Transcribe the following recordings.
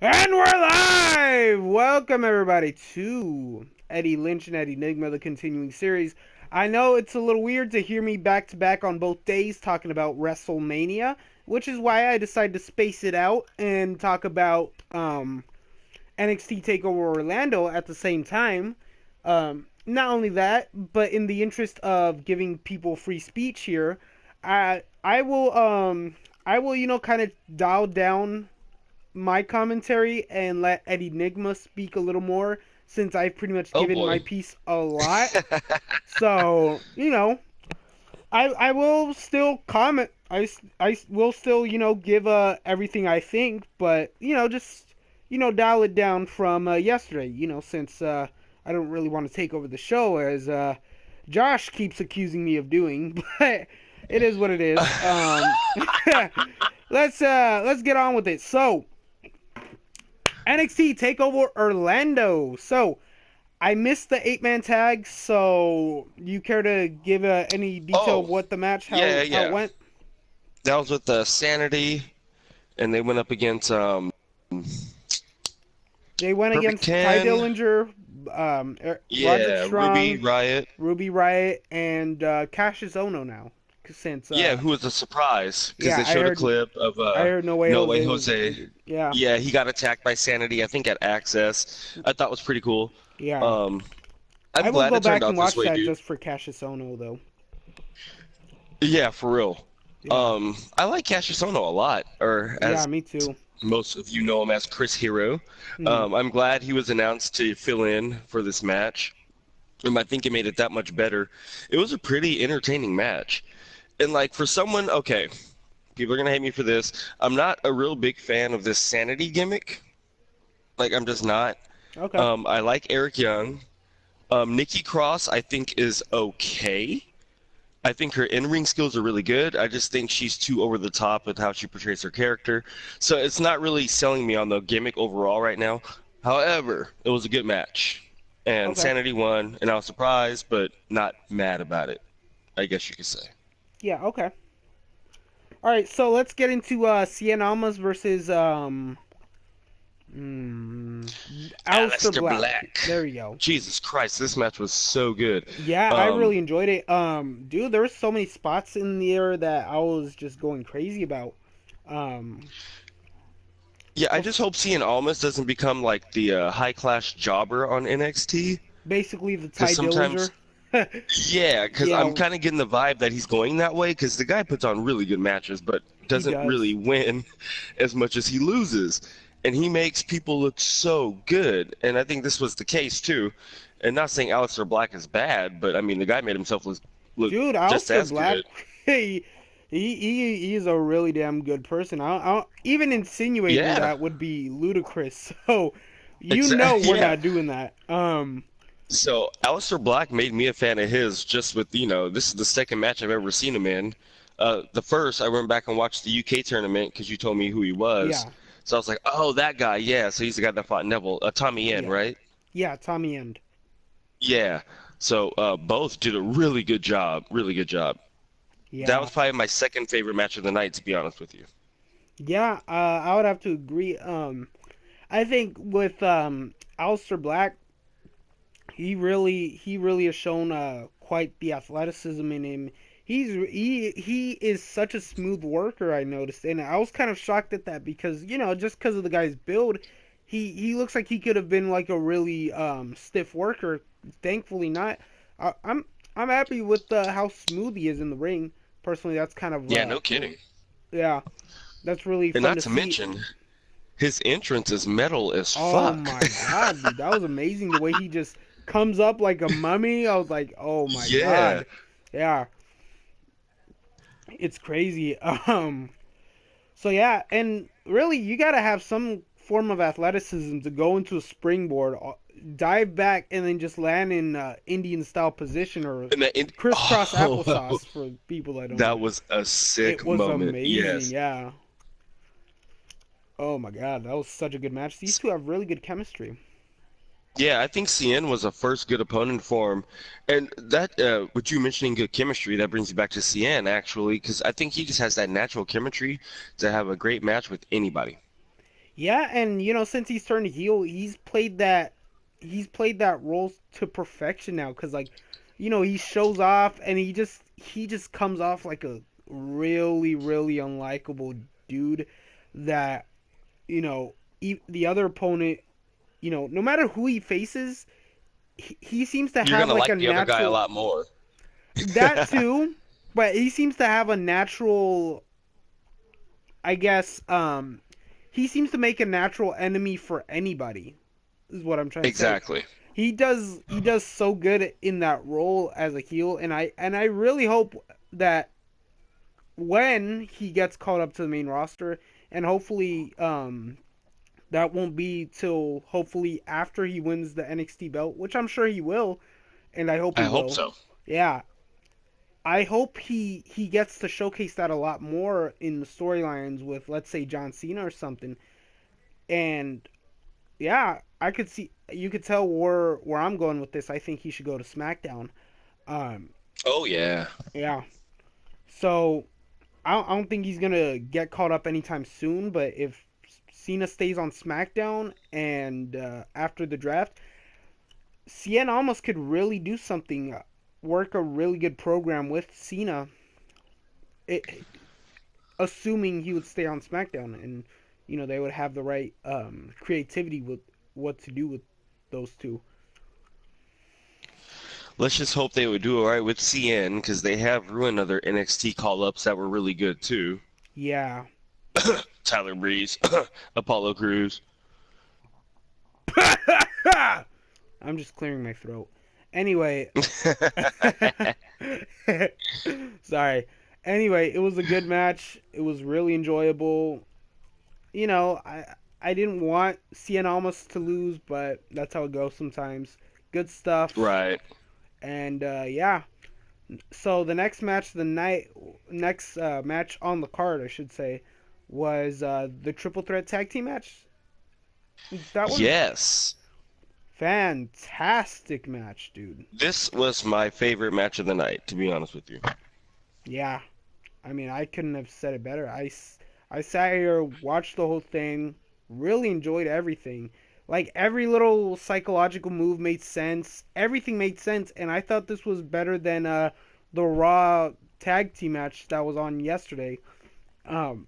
And we're live! Welcome everybody to Eddy Lynch and Eddy Nigma, the continuing series. I know it's a little weird to hear me back to back on both days talking about WrestleMania, which is why I decided to space it out and talk about NXT Takeover Orlando at the same time. Not only that, but in the interest of giving people free speech here, I will kind of dial down my commentary and let Eddy Nigma speak a little more since I've pretty much Oh given my boy. piece a lot. So, I will still comment. I will still, give everything I think, but, just, dial it down from yesterday, since I don't really want to take over the show as Josh keeps accusing me of doing, but it is what it is. Let's get on with it. So, NXT Takeover Orlando. So I missed the 8-man tag. So you care to give any detail of Oh, what the match, yeah, how it yeah. went? That was with Sanity, and they went up against They went Perfect against Ty 10. Dillinger, Roderick Yeah, Ruby Strong, Riot. Ruby Riot, and Cassius Ono now. Since Yeah, who was a surprise because yeah, they showed a clip of I heard No Way No Way Jose was Jose. injured. Yeah, Yeah, he got attacked by Sanity, I think at Access. I thought was pretty cool. yeah. Um, I I'm will glad go it turned back and out this watch way, that dude. just for Cassius Ono though. Yeah, for real. Yeah, I like Cassius Ohno a lot, or yeah, as me too. most of you know him as Chris Hero. Hmm. I'm glad he was announced to fill in for this match. I think it made it that much better. It was a pretty entertaining match. And like for someone, okay, people are gonna hate me for this. I'm not a real big fan of this sanity gimmick. Like I'm just not. Okay. I like Eric Young. Nikki Cross, I think is okay. I think her in-ring skills are really good. I just think she's too over the top with how she portrays her character. So it's not really selling me on the gimmick overall right now. However, it was a good match. And Okay. Sanity won, and I was surprised, but not mad about it, I guess you could say. Yeah. Okay. All right, so let's get into Cien Almas versus mm, Aleister Aleister Black. Black. There you go. Jesus Christ, this match was so good. Yeah, I Um, really enjoyed it. Dude, there were so many spots in there that I was just going crazy about. Um, yeah, I just bef- hope Cien Almas doesn't become like the high-class jobber on NXT, Basically the because Ty Dillinger. sometimes yeah, because I'm Yeah, kind of getting the vibe that he's going that way because the guy puts on really good matches, but he doesn't really does. win as much as he loses. And he makes people look so good. And I think this was the case too. And not saying Aleister Black is bad, but I mean, the guy made himself look Dude, just Aleister as Black, good. he is a really damn good person. Even insinuating Yeah, that would be ludicrous. So, exactly. we're Yeah. not doing that. So Aleister Black made me a fan of his just with, this is the second match I've ever seen him in. The first, I went back and watched the UK tournament because you told me who he was. Yeah, So I was like, oh, that guy, yeah. So he's the guy that fought Neville, Tommy Yen, yeah, right? yeah. Tommy End. Yeah. So both did a really good job, really good job. That Yeah, was probably my second favorite match of the night, to be honest with you. yeah. I would have to agree. I think with Aleister Black, he really has shown quite the athleticism in him. He is such a smooth worker. I noticed, and I was kind of shocked at that because just because of the guy's build, he looks like he could have been like a really stiff worker. Thankfully, not. I, I'm I'm happy with how smooth he is in the ring. Personally, that's kind of Yeah, no kidding. yeah, that's really And fun not to to see. mention, his entrance is metal as Oh fuck. my god, dude, that was amazing. The way he just comes up like a mummy. I was like, oh my Yeah. god, yeah, it's crazy. So yeah, and really, you gotta have some form of athleticism to go into a springboard, dive back, and then just land in Indian style position or And crisscross oh, applesauce for people that don't that know. was a It sick was moment. amazing. Yes. Yeah. Oh my god, that was such a good match. These two have really good chemistry. Yeah, I think CN was a first good opponent for him. And that, with you mentioning good chemistry, that brings me back to CN actually, because I think he just has that natural chemistry to have a great match with anybody. Yeah, and since he's turned heel, he's played that role to perfection now. Cause like, he shows off and he just comes off like a really really unlikable dude that the other opponent, no matter who he faces, he seems to You're have gonna like a like the other guy a natural lot more. that too, but he seems to have a natural, I guess, he seems to make a natural enemy for anybody. Is what I'm trying to say. Exactly. He does so good in that role as a heel, and I really hope that when he gets called up to the main roster, and hopefully that won't be till hopefully after he wins the NXT belt, which I'm sure he will, and I hope I he hope will. so. Yeah, I hope he gets to showcase that a lot more in the storylines with, let's say, John Cena or something. And yeah, I could see, you could tell where I'm going with this. I think he should go to SmackDown. Um, Oh yeah. yeah. So I don't think he's gonna get caught up anytime soon. But if Cena stays on SmackDown and after the draft, Cien almost could really do something, work a really good program with Cena, it, assuming he would stay on SmackDown, and they would have the right creativity with what to do with those two. Let's just hope they would do all right with CN because they have ruined other NXT call-ups that were really good too. Yeah. Tyler Breeze, Apollo Crews. I'm just clearing my throat. Anyway, sorry. Anyway, it was a good match. It was really enjoyable. I didn't want Cien Almas to lose, but that's how it goes sometimes. Good stuff. Right. And yeah. So the next match on the card, I should say, was the triple threat tag team match. That one, Yes. fantastic match, dude. This was my favorite match of the night, to be honest with you. Yeah, I mean, I couldn't have said it better. I sat here, watched the whole thing, really enjoyed everything. Like, every little psychological move made sense. Everything made sense, and I thought this was better than the Raw tag team match that was on yesterday.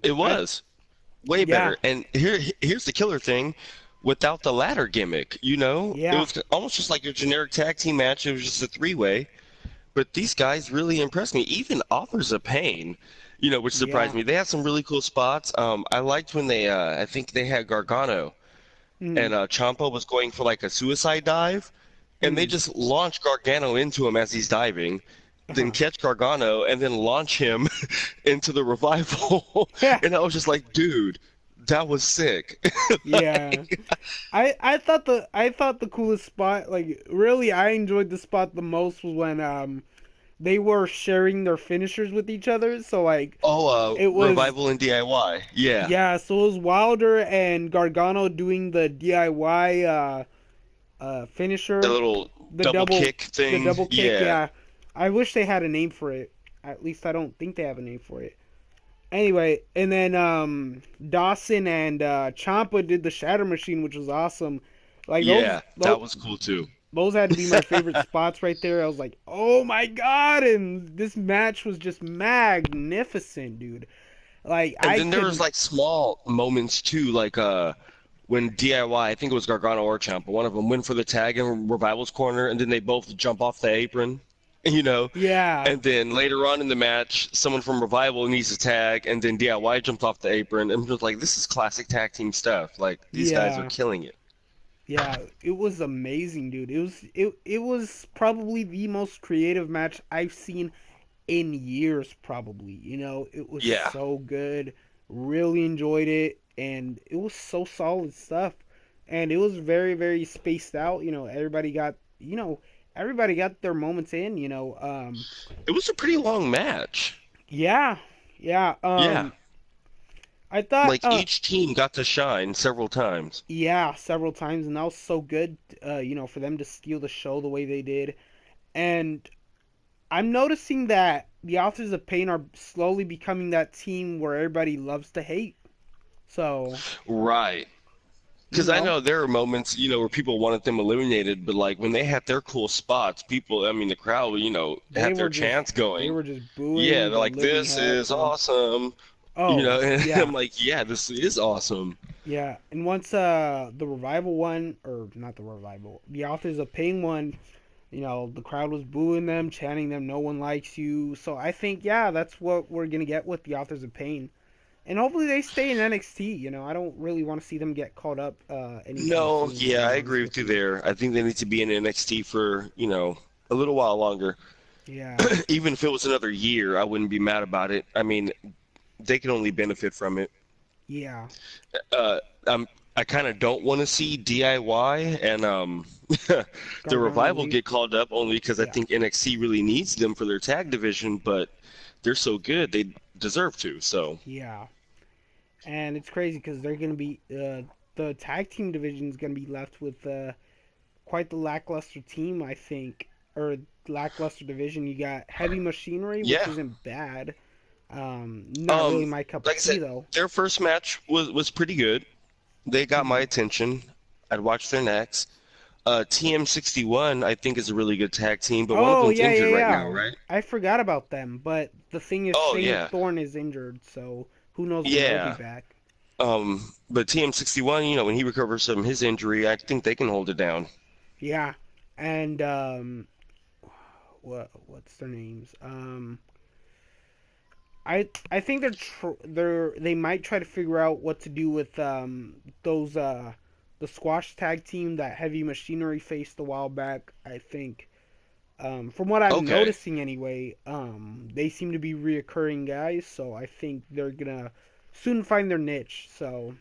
It I was way Yeah, better. And here's the killer thing. Without the ladder gimmick, it yeah, was almost just like your generic tag team match. It was just a three-way. But these guys really impressed me. Even Authors of Pain, which surprised yeah. me. They had some really cool spots. I liked when I think they had Gargano Mm, and Ciampa was going for like a suicide dive, and they mm, just launch Gargano into him as he's diving, then uh-huh. catch Gargano and then launch him into the revival. And I was just like, dude, that was sick. Yeah. I thought the coolest spot, like, really I enjoyed the spot the most, was when they were sharing their finishers with each other. So like Oh, it was Revival and DIY. Yeah. yeah, so it was Wilder and Gargano doing the DIY The finisher, little the double double kick the thing. double kick. Yeah. Yeah, I wish they had a name for it. At least I don't think they have a name for it. Anyway, and then Dawson and Champa did the Shatter Machine, which was awesome. Like those, Yeah, those that was cool too. those had to be my favorite spots right there. I was like, oh my god! And this match was just magnificent, dude. Like And I then there was could, like small moments too, like when DIY, I think it was Gargano or Ciampa, one of them went for the tag in Revival's corner, and then they both jump off the apron, you know. yeah, And then later on in the match, someone from Revival needs a tag, and then DIY jumps off the apron. And I'm just like, this is classic tag team stuff. Like these guys are yeah, killing it. yeah. It was amazing, dude. It was probably the most creative match I've seen in years, probably. It was Yeah, so good. Really enjoyed it, and it was so solid stuff. And it was very, very spaced out. Everybody got their moments in. it was a pretty long match. Yeah, yeah. Yeah, I thought, like each team got to shine several times. yeah, several times, and that was so good. For them to steal the show the way they did, and I'm noticing that the Authors of Pain are slowly becoming that team where everybody loves to hate. So, Right. you Because I know, know there are moments, where people wanted them eliminated, but like when they had their cool spots, people, I mean, the crowd, they had were their just chants they going. were just Yeah, booing they're the like, living this hell out of is them. awesome. Oh And I'm yeah, like, yeah, this is awesome. yeah. And once the revival one, or not the revival, the authors of pain one, the crowd was booing them, chanting them, "No one likes you." So I think, yeah, that's what we're gonna get with the authors of pain, and hopefully they stay in NXT. I don't really want to see them get caught up anytime No, soon. To yeah, be I honest agree with with you you. there. I think they need to be in NXT for, a little while longer. Yeah, Even if it was another year, I wouldn't be mad about it. I mean, they can only benefit from it. yeah. Uh, I'm, I kind of don't want to see DIY and the Gargano revival leave. get called up only because I Yeah, think NXT really needs them for their tag division, but they're so good they deserve to. So, yeah. And it's crazy because they're gonna be the tag team division is gonna be left with quite the lackluster team, I think, or lackluster division. You got Heavy Machinery, which yeah. isn't bad. Not really Um, my cup of like I said, tea though. their first match was pretty good. They got my Hmm. attention. I'd watch their next. TM61, I think, is a really good tag team, but one of Oh them's yeah, injured yeah, right now, yeah. right? I forgot about them, but the thing is, Oh Shane yeah, Thorne is injured, so who knows when they'll be yeah. back. But TM61, when he recovers from his injury, I think they can hold it down. Yeah, and what's their names? I think they might try to figure out what to do with those the squash tag team that Heavy Machinery faced a while back. I think from what I'm Okay. noticing anyway, they seem to be reoccurring guys, so I think they're gonna soon find their niche. So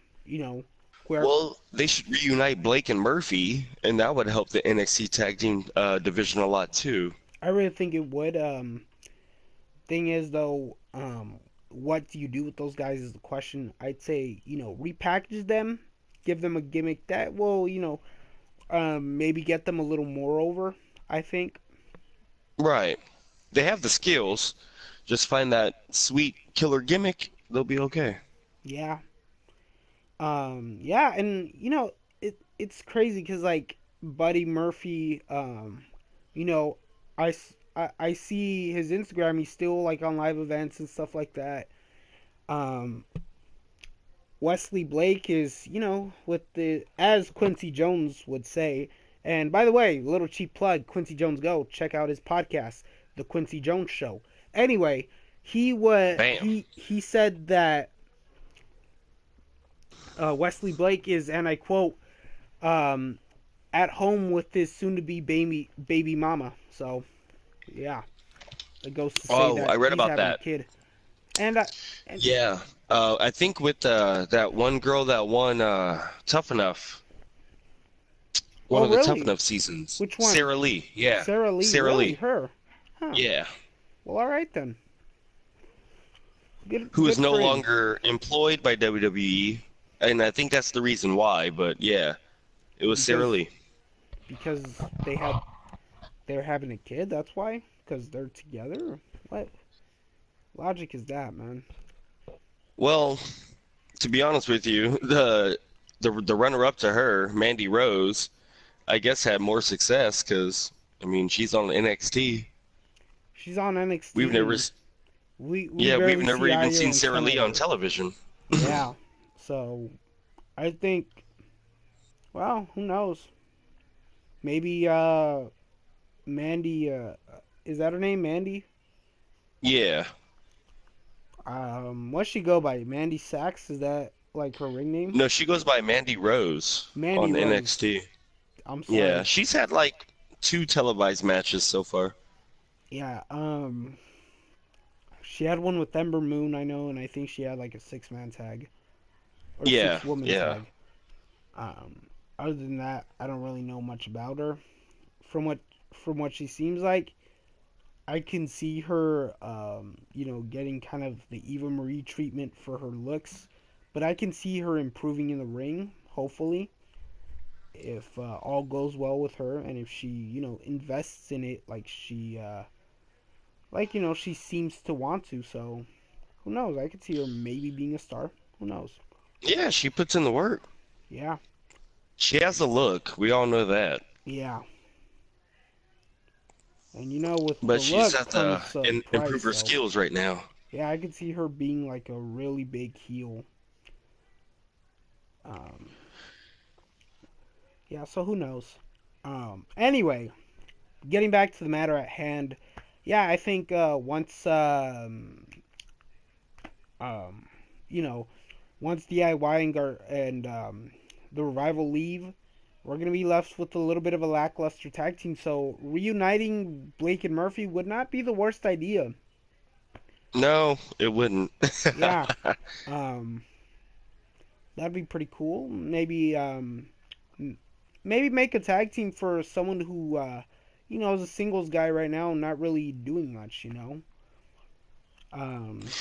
where Well, they should reunite Blake and Murphy, and that would help the NXT tag team division a lot too. I really think it would. Thing is though, what do you do with those guys is the question. I'd say repackage them, give them a gimmick that will maybe get them a little more over. I think. Right. They have the skills. Just find that sweet killer gimmick, they'll be okay. Yeah. Yeah, and it's crazy because like Buddy Murphy, you know, I see his Instagram. He's still like on live events and stuff like that. Um, Wesley Blake is with the as Quincy Jones would say. And by the way, little cheap plug, Quincy Jones Go. Check out his podcast, The Quincy Jones Show. Anyway, Bam. he said that Wesley Blake is, and I quote, um, at home with his soon-to-be baby mama. So yeah, it goes to say Oh, I that read he's about having a that. kid. And Yeah. I think with that one girl that won Tough Enough, one oh of the Tough really? Enough seasons, Which one? Sarah Lee. Yeah. Sarah Lee? Sarah Really? Lee. Her? Huh. Yeah. Well, all right then. Who is Good no for him. longer employed by WWE, and I think that's the reason why. But yeah, it was Sarah Because Lee. they're having a kid. That's why. Because they're together. What logic is that, man? Well, to be honest with you, the runner-up to her, Mandy Rose, I guess had more success because I mean she's on NXT. She's on We've NXT never, and we yeah, we've barely never see even Io seen and Sarah Kenna Lee on there. television. Yeah. So I think, well, who knows? Maybe Mandy. Is that her name, Mandy? Yeah. What's she go by? Mandy Sachs? Is that like her ring name? No, she goes by Mandy Rose Mandy on Rose. NXT. I'm Yeah, sorry. she's had like two televised matches so far. Yeah. She had one with Ember Moon, I know, and I think she had like a six-man tag or Yeah, six-woman yeah. tag. Um, Other than that, I don't really know much about her. From what from what she seems like, I can see her, getting kind of the Eva Marie treatment for her looks, but I can see her improving in the ring. Hopefully, if all goes well with her, and if she, invests in it she seems to want to. So who knows? I could see her maybe being a star. Who knows? Yeah, she puts in the work. Yeah. She has a look. We all know that. Yeah. And you know, with the But she just look has to comes a improve price. her So skills right now. yeah, I could see her being like a really big heel. Um, yeah. So who knows? Anyway, getting back to the matter at hand. Yeah, I think once um, you know, once DIY and the Revival leave, we're gonna be left with a little bit of a lackluster tag team. So reuniting Blake and Murphy would not be the worst idea. No, it wouldn't. Yeah, um, that'd be pretty cool. Maybe make a tag team for someone who is a singles guy right now, and not really doing much. Um,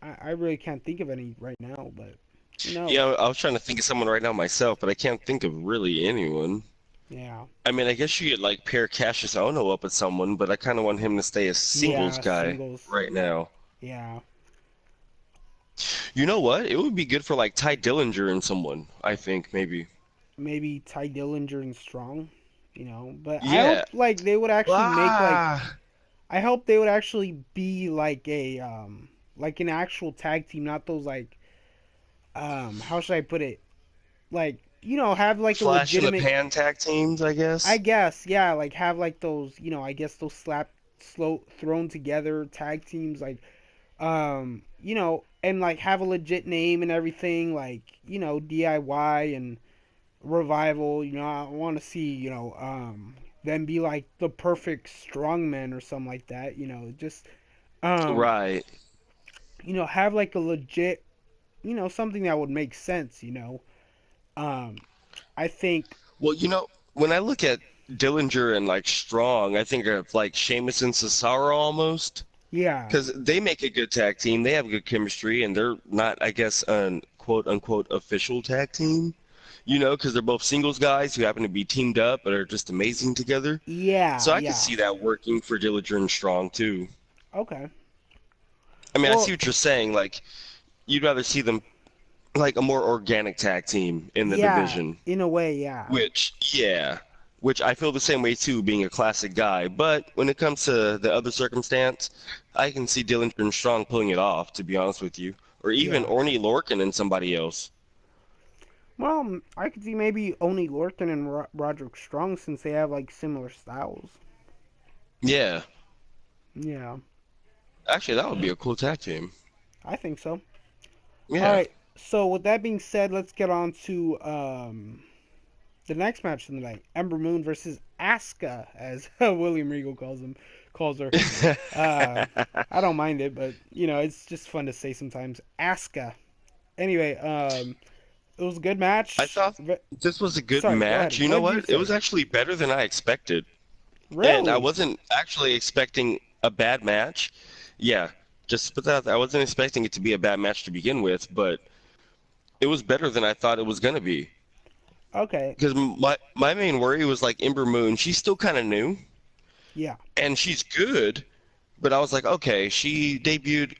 I really can't think of any right now, but who knows? Yeah, I was trying to think of someone right now myself, but I can't think of really anyone. Yeah, I mean, I guess you could like pair Cassius Ono up with someone, but I kind of want him to stay a singles yeah, guy singles. right now. Yeah, You know what? It would be good for like Ty Dillinger and someone, I think maybe. maybe Ty Dillinger and Strong. But I Yeah. hope like they would actually make like Ah, I hope they would actually be like an actual tag team, not those like how should I put it? Like, have like a Flash in the legitimate, Pan tag teams, I I guess. guess, yeah, like have like those, I guess those slow thrown together tag teams, like, and like have a legit name and everything, like, DIY and Revival. I want to see, them be like the perfect strongmen or something like that. Just, um, Right. have like a legit, something that would make sense. Um, I think, Well, when I look at Dillinger and like Strong, I think of like Sheamus and Cesaro almost. yeah, Because they make a good tag team, they have good chemistry, and they're not, I guess, an quote unquote official tag team. Because they're both singles guys who happen to be teamed up but are just amazing together. yeah, So I could yeah. see that working for Dillinger and Strong too. Okay. I mean, I see Well, what you're saying. Like, you'd rather see them like a more organic tag team in the yeah, division, in a way, yeah. which I feel the same way too, being a classic guy. But when it comes to the other circumstance, I can see Dillinger and Strong pulling it off, to be honest with you, or even Yeah. Orny Lorcan and somebody else. Well, I could see maybe Oni Lorcan and Roderick Strong since they have like similar styles. Yeah, Yeah, actually, that would be a cool tag team. I think so. All Yeah. right. So with that being said, let's get on to the next match of the night: Ember Moon versus Asuka, as William Regal calls her. Uh, I don't mind it, but it's just fun to say sometimes. Asuka. Anyway, it was a good I match. thought this was a good Sorry, go ahead. match. You What know did you what? It say? was actually better than I expected. And I Really? wasn't actually expecting a bad match. Yeah, just put that out there. I wasn't expecting it to be a bad match to begin with, but it was better than I thought it was gonna be. Okay. Because my main worry was like Ember Moon. She's still kind of new, Yeah. and she's good, but I was like, okay, she debuted.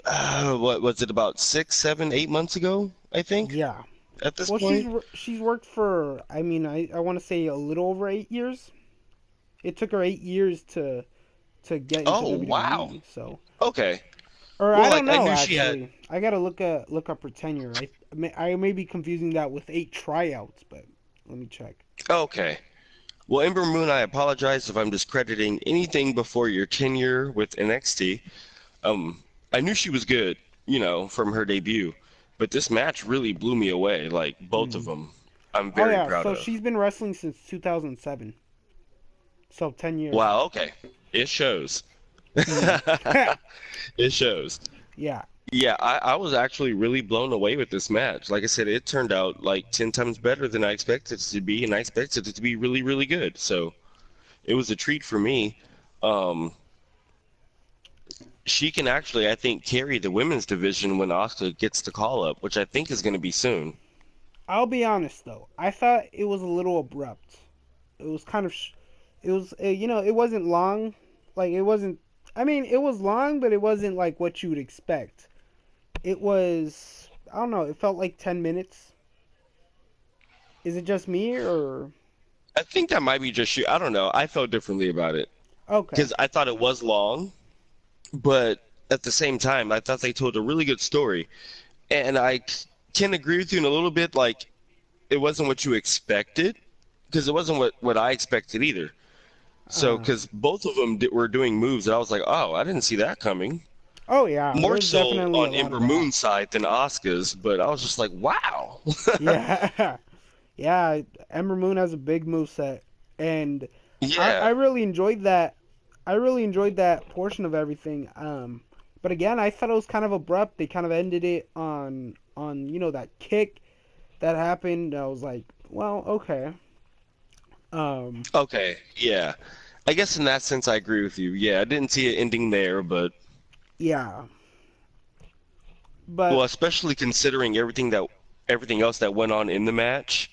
What was it, about 6, 7, 8 months ago? I think Yeah. at this Well, point. she's worked for. I mean, I want to say a little over 8 years. It took her 8 years to get into Oh wow. WWE. So, Okay. or Well, I don't like I know knew she had. actually. I gotta look up her tenure. I may be confusing that with 8 tryouts, but let me check. Okay. Well, Ember Moon, I apologize if I'm discrediting anything before your tenure with NXT. I knew she was good, from her debut, but this match really blew me away, like both of Hmm. them. I'm Oh very yeah. proud So of. she's been wrestling since 2007. So 10 years. Wow, okay. It shows. Hmm. It shows. Yeah. Yeah, I was actually really blown away with this match. Like I said, it turned out like 10 times better than I expected it to be, and I expected it to be really, really good. So it was a treat for me. Um, she can actually, I think, carry the women's division when Asuka gets the call up, which I think is going to be soon. I'll be honest though. I thought it was a little abrupt. It was kind of it was it wasn't long. Like it wasn't. I mean, it was long, but it wasn't like what you would expect. It was. I don't know. It felt like 10 minutes. Is it just me or I think that might be just you. I don't know. I felt differently about it okay? because I thought it was long, but at the same time, I thought they told a really good story. And can agree with you in a little bit. Like, it wasn't what you expected because it wasn't what I expected either. So, Uh, because both of them were doing moves that I was like, oh, I didn't see that coming. oh yeah, More there's so definitely a on lot of Ember that. Moon's side than Asuka's, but I was just like, wow. Yeah, yeah. Ember Moon has a big move set, and I Yeah. really enjoyed that. I really enjoyed that portion of everything. But again, I thought it was kind of abrupt. They kind of ended it on that kick that happened. I was like, well, okay. Um, Okay. Yeah. I guess in that sense, I agree with you. Yeah, I didn't see it ending there, but yeah, well, but especially considering everything else that went on in the match,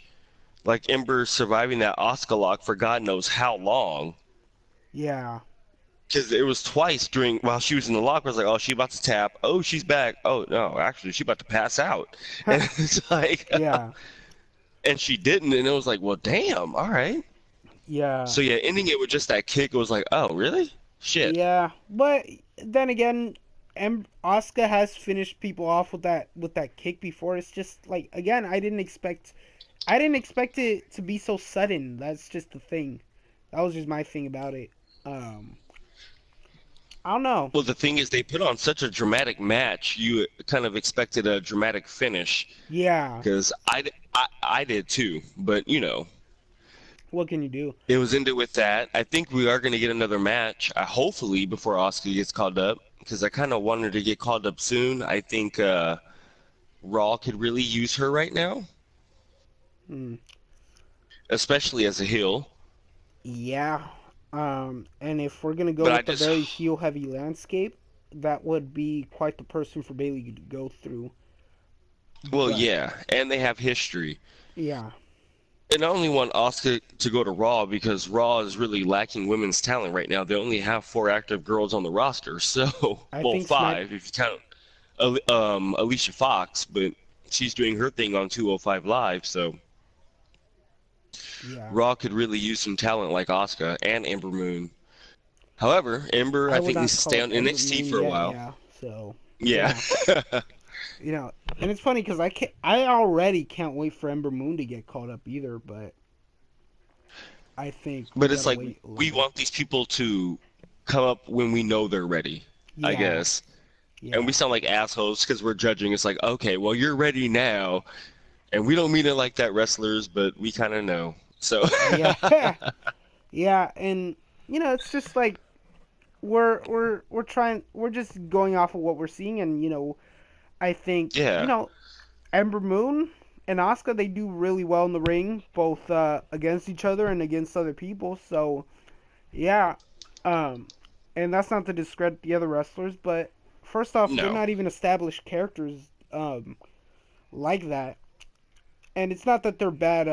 like Ember surviving that Asuka lock for God knows how long. yeah, Because it was twice during while she was in the locker. I was like, oh, she about to tap. Oh, she's back. Oh no, actually, she about to pass out. And it's like, yeah, and she didn't. And it was like, well, damn. All right. yeah, So yeah, ending it with just that kick, it was like, oh, really? Shit. yeah. But then again, Asuka has finished people off with that kick before. It's just like again, I didn't expect it to be so sudden. That's just the thing. That was just my thing about it. Um, I don't know. Well, the thing is, they put on such a dramatic match. You kind of expected a dramatic finish Yeah, because I did too. But what can you do? it was ended with that. I think we are going to get another match, hopefully before Oscar gets called up, because I kind of wanted to get called up soon. I think Raw could really use her right now, Hmm. especially as a heel. Yeah. And if we're gonna go But I with the just, very heel heavy landscape, that would be quite the person for Bailey to go through. well, But yeah, and they have history. yeah, And I only want Oscar to go to Raw because Raw is really lacking women's talent right now. They only have 4 active girls on the roster, so I well, think Smack. 5 if you count Alicia Fox, but she's doing her thing on 205 Live, so Yeah, Raw could really use some talent like Asuka and Ember Moon. However, Ember, I I would think, needs not to call stay it on Ember NXT Moon for a yet. while. Yeah. So Yeah. yeah, and it's funny because I already can't wait for Ember Moon to get called up either. But I think we But it's gotta like wait a little we bit. want these people to come up when we know they're ready, I Yeah, guess. And we yeah, sound like assholes because we're judging. It's like, okay, well, you're ready now. And we don't mean it like that, wrestlers, but we kind of know. So, yeah, yeah. And it's just like we're trying we're just going off of what we're seeing, and I think yeah, Ember Moon and Asuka, they do really well in the ring, both against each other and against other people. So yeah, um, and that's not to discredit the other wrestlers, but first off, they're no, not even established characters like that, and it's not that they're bad.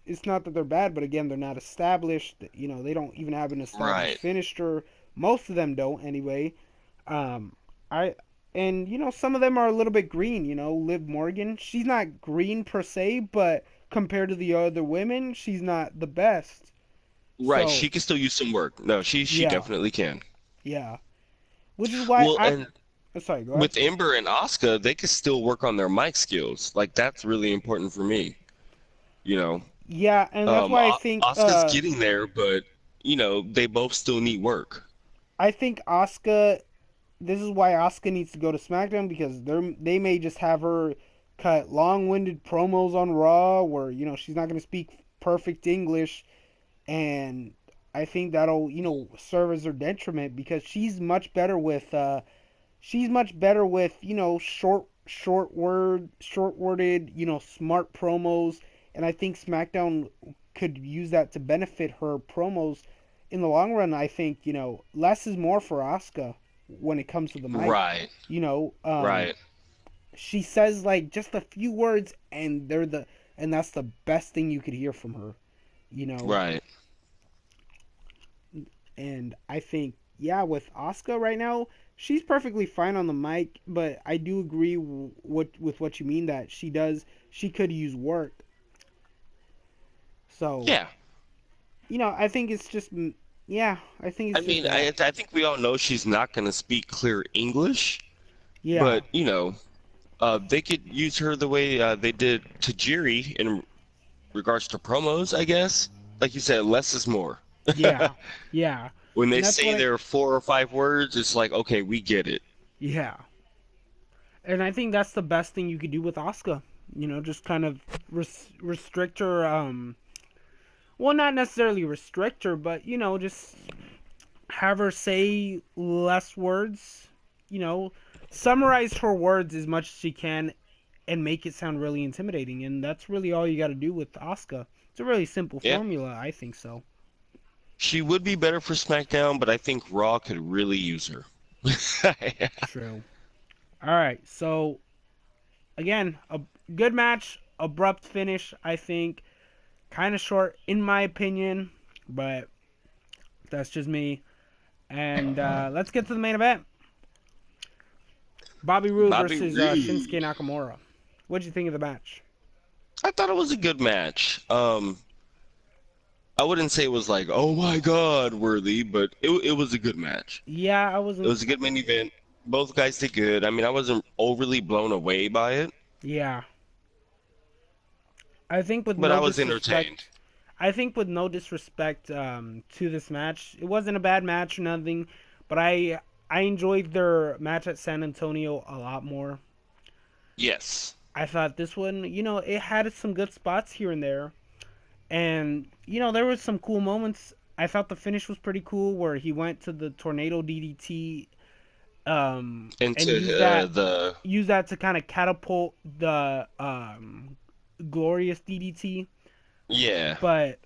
It's not that they're bad, but again, they're not established. They don't even have an established right, finisher. Most of them don't, anyway. Um, I and some of them are a little bit green. Liv Morgan, she's not green per se, but compared to the other women, she's not the best. right. So She can still use some work. No, she yeah, definitely can. yeah. Which is why Well, and sorry, go ahead. with Ember and Asuka, they can still work on their mic skills. Like that's really important for me. You know, Yeah, and that's why Asuka's getting there, but they both still need work. I think Asuka. This is why Asuka needs to go to SmackDown because they may just have her cut long-winded promos on Raw where she's not going to speak perfect English, and I think that'll serve as her detriment because she's much better with short worded smart promos, and I think SmackDown could use that to benefit her promos in the long run. I think less is more for Asuka when it comes to the mic. Right, You know, um, right, she says like just a few words, and that's the best thing you could hear from her. You know, right. and I think yeah, with Asuka right now, she's perfectly fine on the mic, but I do agree with what you mean that she could use work. So, Yeah. I think it's just yeah, I think I it's just mean, that. I think we all know she's not going to speak clear English, Yeah. but they could use her the way they did Tajiri in regards to promos, I guess. Like you said, less is more. Yeah. Yeah. When they And that's say what I there are 4 or 5 words, it's like, okay, we get it. yeah. And I think that's the best thing you could do with Asuka. Just kind of restrict her well, not necessarily restrict her, but just have her say less words, you know, summarize her words as much as she can and make it sound really intimidating. And that's really all you got to do with Asuka. It's a really simple Yeah. formula, I think so. She would be better for SmackDown, but I think Raw could really use her. True. All right. So, again, a good match, abrupt finish, I think. Kind of short, in my opinion, but that's just me. And let's get to the main event. Bobby Roode Bobby versus Shinsuke Roode. Nakamura. What'd you think of the match? I thought it was a good match. I wouldn't say it was like, oh my God, worthy, but it was a good match. Yeah, I It wasn't. was a good main event. Both guys did good. I mean, I wasn't overly blown away by it, Yeah, I think with but no I was entertained. disrespect, to this match, it wasn't a bad match or nothing, but I enjoyed their match at San Antonio a lot more. Yes. I thought this one, it had some good spots here and there, and there was some cool moments. I thought the finish was pretty cool, where he went to the tornado DDT, and Into the use that to kind of catapult the glorious DDT. yeah. But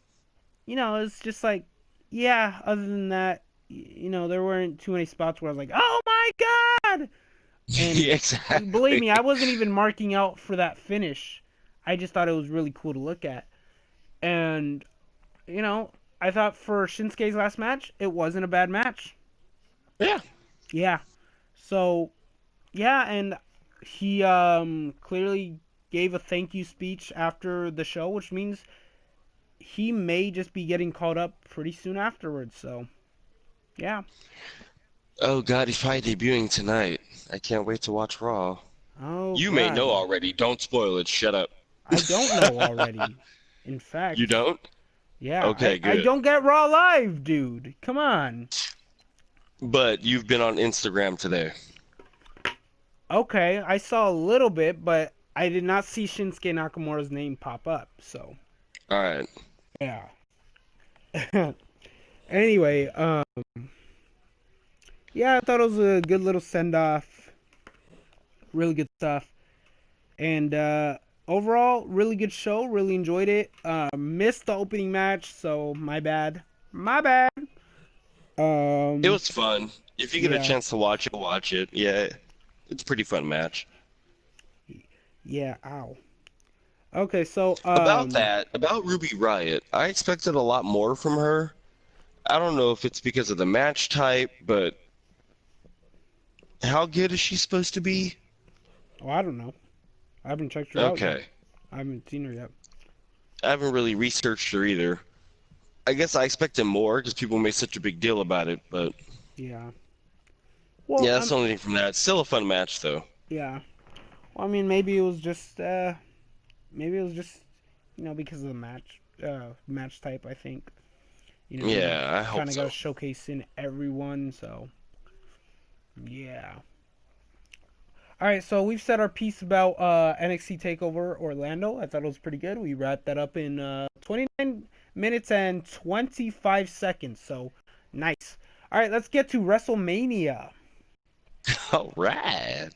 it's just like, yeah. Other than that, there weren't too many spots where I was like, oh my god. And Yeah, believe exactly. me, I wasn't even marking out for that finish. I just thought it was really cool to look at. And I thought for Shinsuke's last match, it wasn't a bad match. Yeah. Yeah. So yeah, and he clearly gave a thank you speech after the show, which means he may just be getting called up pretty soon afterwards. So yeah. Oh God, he's probably debuting tonight. I can't wait to watch Raw. Oh You may know God, already. Don't spoil it. Shut up. I don't know already. In You fact, don't? yeah, I Okay, I good. don't get Raw Live, dude. Come on. But you've been on Instagram today. Okay, I saw a little bit, but I did not see Shinsuke Nakamura's name pop up. So All right. yeah. Anyway, yeah, I thought it was a good little send off. Really good stuff. And overall, really good show. Really enjoyed it. Missed the opening match, so my bad. My bad. It Um, was fun. If you get a yeah, chance to watch it, watch it. Yeah, it's a pretty fun match. yeah. Ow. Okay, so About that, about Ruby Riot, I expected a lot more from her. I don't know if it's because of the match type, but how good is she supposed to be? oh, I don't know. I haven't checked her out yet. Okay. I haven't seen her yet. I haven't really researched her either. I guess I expected more because people made such a big deal about it, but Yeah. Well, yeah, that's the only thing from that. It's still a fun match, though. yeah. Well, I mean, maybe it was just because of the match type. I think he Yeah, I hope kind of got to so. showcase in everyone. So yeah. All right, so we've said our piece about NXT Takeover Orlando. I thought it was pretty good. We wrapped that up in 29 minutes and 25 seconds. So nice. All right, let's get to WrestleMania. All right.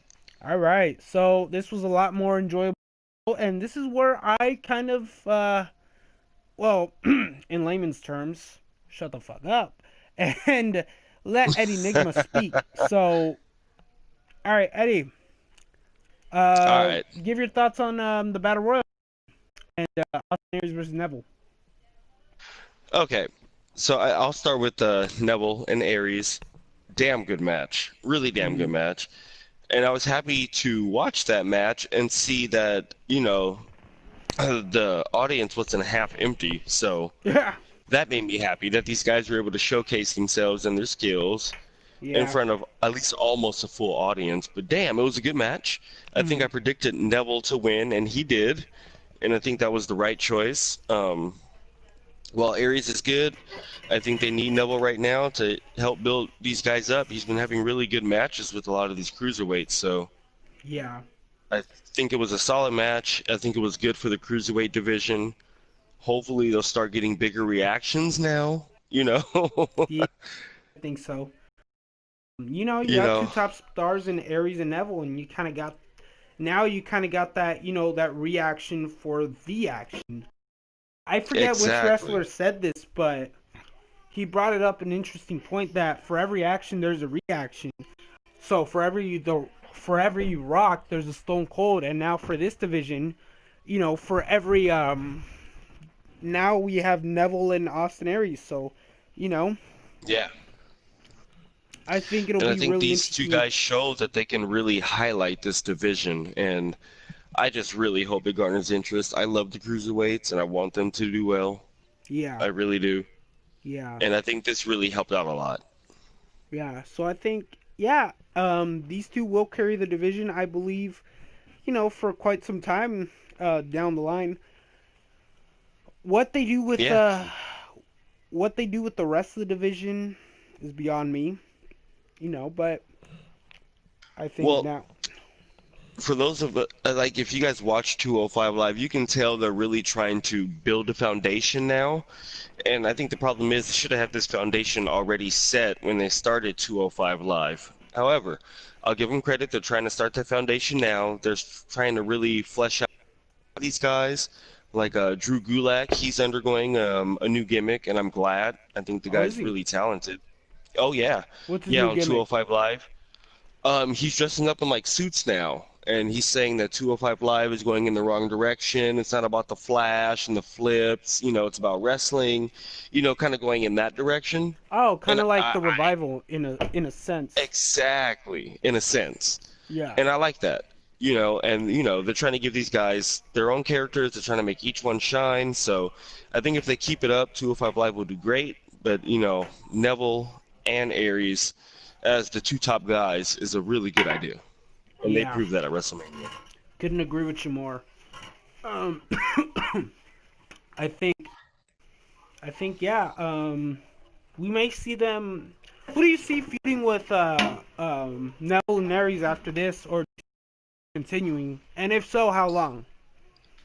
All right, so this was a lot more enjoyable, and this is where I kind of, well, in layman's terms, shut the fuck up and let Eddie Nigma speak. So, all right, Eddie, All right. give your thoughts on the Battle Royal and Austin Aries versus Neville. Okay. So I'll start with Neville and Aries. damn good match. Really damn good match. And I was happy to watch that match and see that, the audience wasn't half empty. So Yeah. that made me happy that these guys were able to showcase themselves and their skills in Yeah. front of at least almost a full audience. But damn, it was a good match. I think I predicted Neville to win, and he did. And I think that was the right choice. While Aries is good, I think they need Neville right now to help build these guys up. He's been having really good matches with a lot of these cruiserweights, so Yeah. I think it was a solid match. I think it was good for the cruiserweight division. Hopefully they'll start getting bigger reactions now, Yeah. I think so. You You got two know, top stars in Aries and Neville, and you kind of got that, that reaction for the action. I forget which exactly. wrestler said this, but he brought it up an interesting point that for every action there's a reaction. So for every Rock there's a Stone Cold, and now for this division, for every now we have Neville and Austin Aries. So, you know, Yeah. I think it'll And I be think really these two interesting. guys show that they can really highlight this division, and I just really hope it garners interest. I love the cruiserweights, and I want them to do well. Yeah, I really do. yeah, And I think this really helped out a lot. yeah. So I think, yeah, these two will carry the division, I believe, for quite some time down the line. What they do with Yeah. the rest of the division is beyond me, but I think Well, now. for those of like, if you guys watch 205 Live, you can tell they're really trying to build a foundation now. And I think the problem is they should have had this foundation already set when they started 205 Live. However, I'll give them credit. They're trying to start that foundation now. They're trying to really flesh out these guys. Like Drew Gulak, he's undergoing a new gimmick, and I'm glad. I think the Oh, is guy's he? really talented. Oh yeah, What's his yeah, new on gimmick? 205 Live. He's dressing up in like suits now, and he's saying that 205 Live is going in the wrong direction. It's not about the flash and the flips, it's about wrestling, kind of going in that direction. Oh, kind And of like I the revival in a sense. exactly, in a sense, Yeah, and I like that. And they're trying to give these guys their own characters. They're trying to make each one shine. So I think if they keep it up, 205 Live will do great. But Neville and Aries as the two top guys is a really good idea, and they yeah. proved that at WrestleMania. Couldn't agree with you more. Um, I think yeah. We may see them. Who do you see feuding with Neville and Aries after this, or continuing? And if so, how long?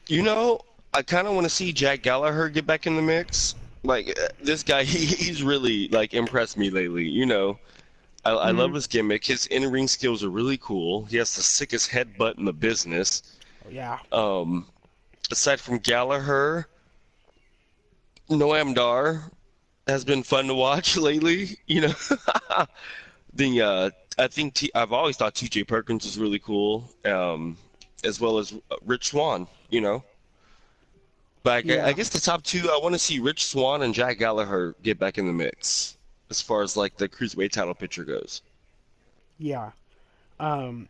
You know, I kind of want to see Jack Gallagher get back in the mix. Like this guy, he's really like impressed me lately. I love Hmm. his gimmick. His in-ring skills are really cool. He has the sickest headbutt in the business. Oh, yeah. Um, Aside from Gallagher, Noam Dar has been fun to watch lately. The I think I've always thought T.J. Perkins is really cool, as well as Rich Swann. But I Yeah. guess the top two, I want to see Rich Swann and Jack Gallagher get back in the mix as far as like the cruiserweight title picture goes. Yeah. Um,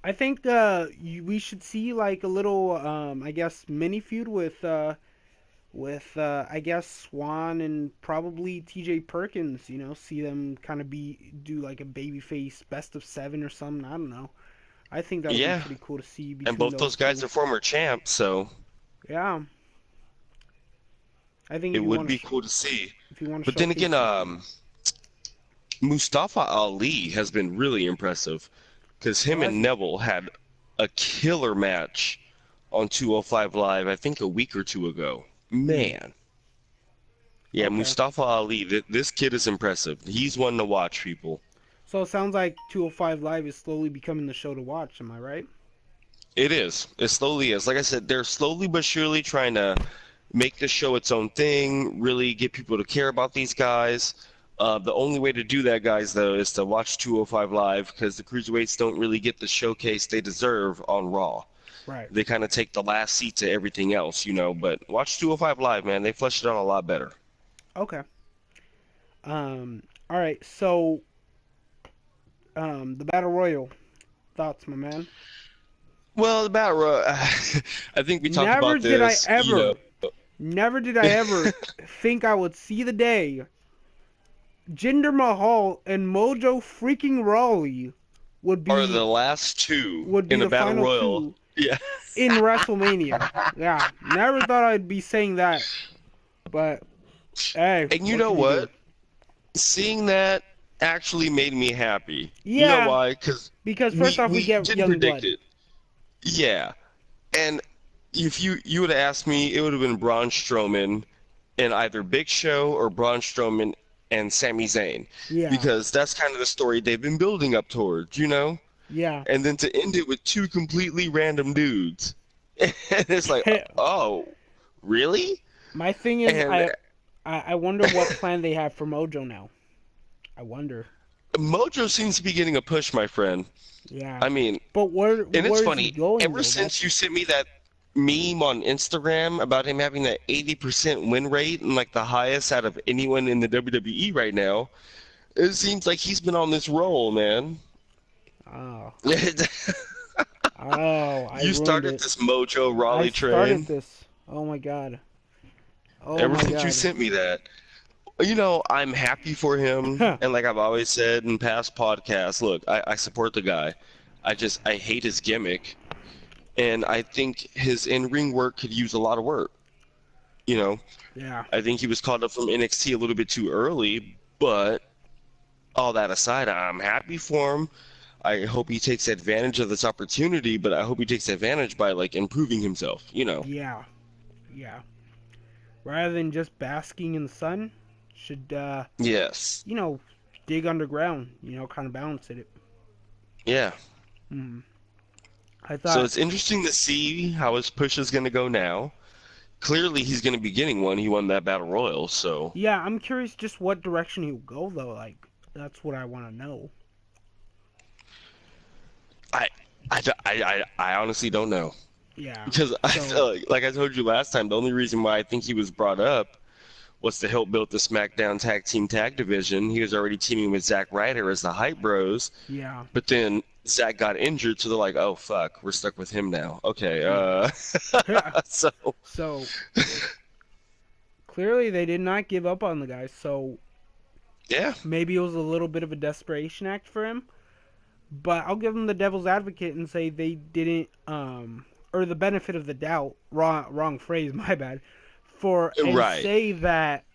I think we should see like a little, I guess, mini feud with I guess Swan and probably T.J. Perkins. See them kind of do like a babyface best of seven or something. I don't know. I think that'll be Yeah, pretty cool to see and between both those those guys two. are former champs, so Yeah, I think it would be cool to see. if you want to But then showcase again, them. Mustafa Ali has been really impressive because Oh, him has and he? Neville had a killer match on 205 Live, I think a week or two ago. Hmm. Man. Yeah, Okay. Mustafa Ali, this kid is impressive. He's one to watch, people. So it sounds like 205 Live is slowly becoming the show to watch. Am I right? It is. It slowly is. Like I said, they're slowly but surely trying to make the show its own thing, really get people to care about these guys. The only way to do that, guys, though, is to watch 205 Live because the cruiserweights don't really get the showcase they deserve on Raw. Right. They kind of take the last seat to everything else. But watch 205 Live, man. They fleshed it out a lot better. Okay. All right. So The Battle Royal. Thoughts, my man? Well, about I think we talked Never about did I this. ever, never did I ever think I would see the day Jinder Mahal and Mojo freaking Rawley would Are be the last two would be in a the battle final royal. two Yeah. in WrestleMania. Yeah, never thought I'd be saying that, but hey, And you what know can you do? what? Seeing that actually made me happy. You know Yeah, why? Because because first we off, we we get didn't young predict blood. it. Yeah. And if you would have asked me, it would have been Braun Strowman and either Big Show or Braun Strowman and Sami Zayn, Yeah, because that's kind of the story they've been building up towards, you know? yeah. And then to end it with two completely random dudes. And it's like, oh, really? My thing is, And I wonder what plan they have for Mojo now. I wonder. Mojo seems to be getting a push, my friend. Yeah, I mean, but and it's where is he funny, going ever though? since you That's sent me that meme on Instagram about him having that 80% win rate and like the highest out of anyone in the WWE right now, it seems like he's been on this roll, man. oh oh I You ruined started it. this Mojo I Raleigh started train this. Oh my god. Oh ever my since you god. sent me that. You know, I'm happy for him, and like I've always said in past podcasts, look, I support the guy. I hate his gimmick, and I think his in-ring work could use a lot of work. You know, Yeah. I think he was called up from NXT a little bit too early, but all that aside, I'm happy for him. I hope he takes advantage of this opportunity, but I hope he takes advantage by like improving himself, you know. Yeah. Yeah. Rather than just basking in the sun, should Yes. you know, dig underground, kind of balance it. Yeah. Hmm. I So thought, it's interesting to see how his push is going to go now. Clearly, he's going to be getting one. He won that battle royal, so yeah, I'm curious just what direction he'll go though. Like, that's what I want to know. I, I honestly don't know Yeah. because I So, feel like I told you last time, the only reason why I think he was brought up was to help build the SmackDown Tag Team Tag Division. He was already teaming with Zack Ryder as the Hype Bros, yeah. but then Zack got injured, so they're like, "Oh fuck, we're stuck with him now." Okay, Yeah. so So, clearly they did not give up on the guy. So, yeah, maybe it was a little bit of a desperation act for him. But I'll give them the devil's advocate and say they didn't, or the benefit of the doubt. Wrong phrase. My bad. And right. say that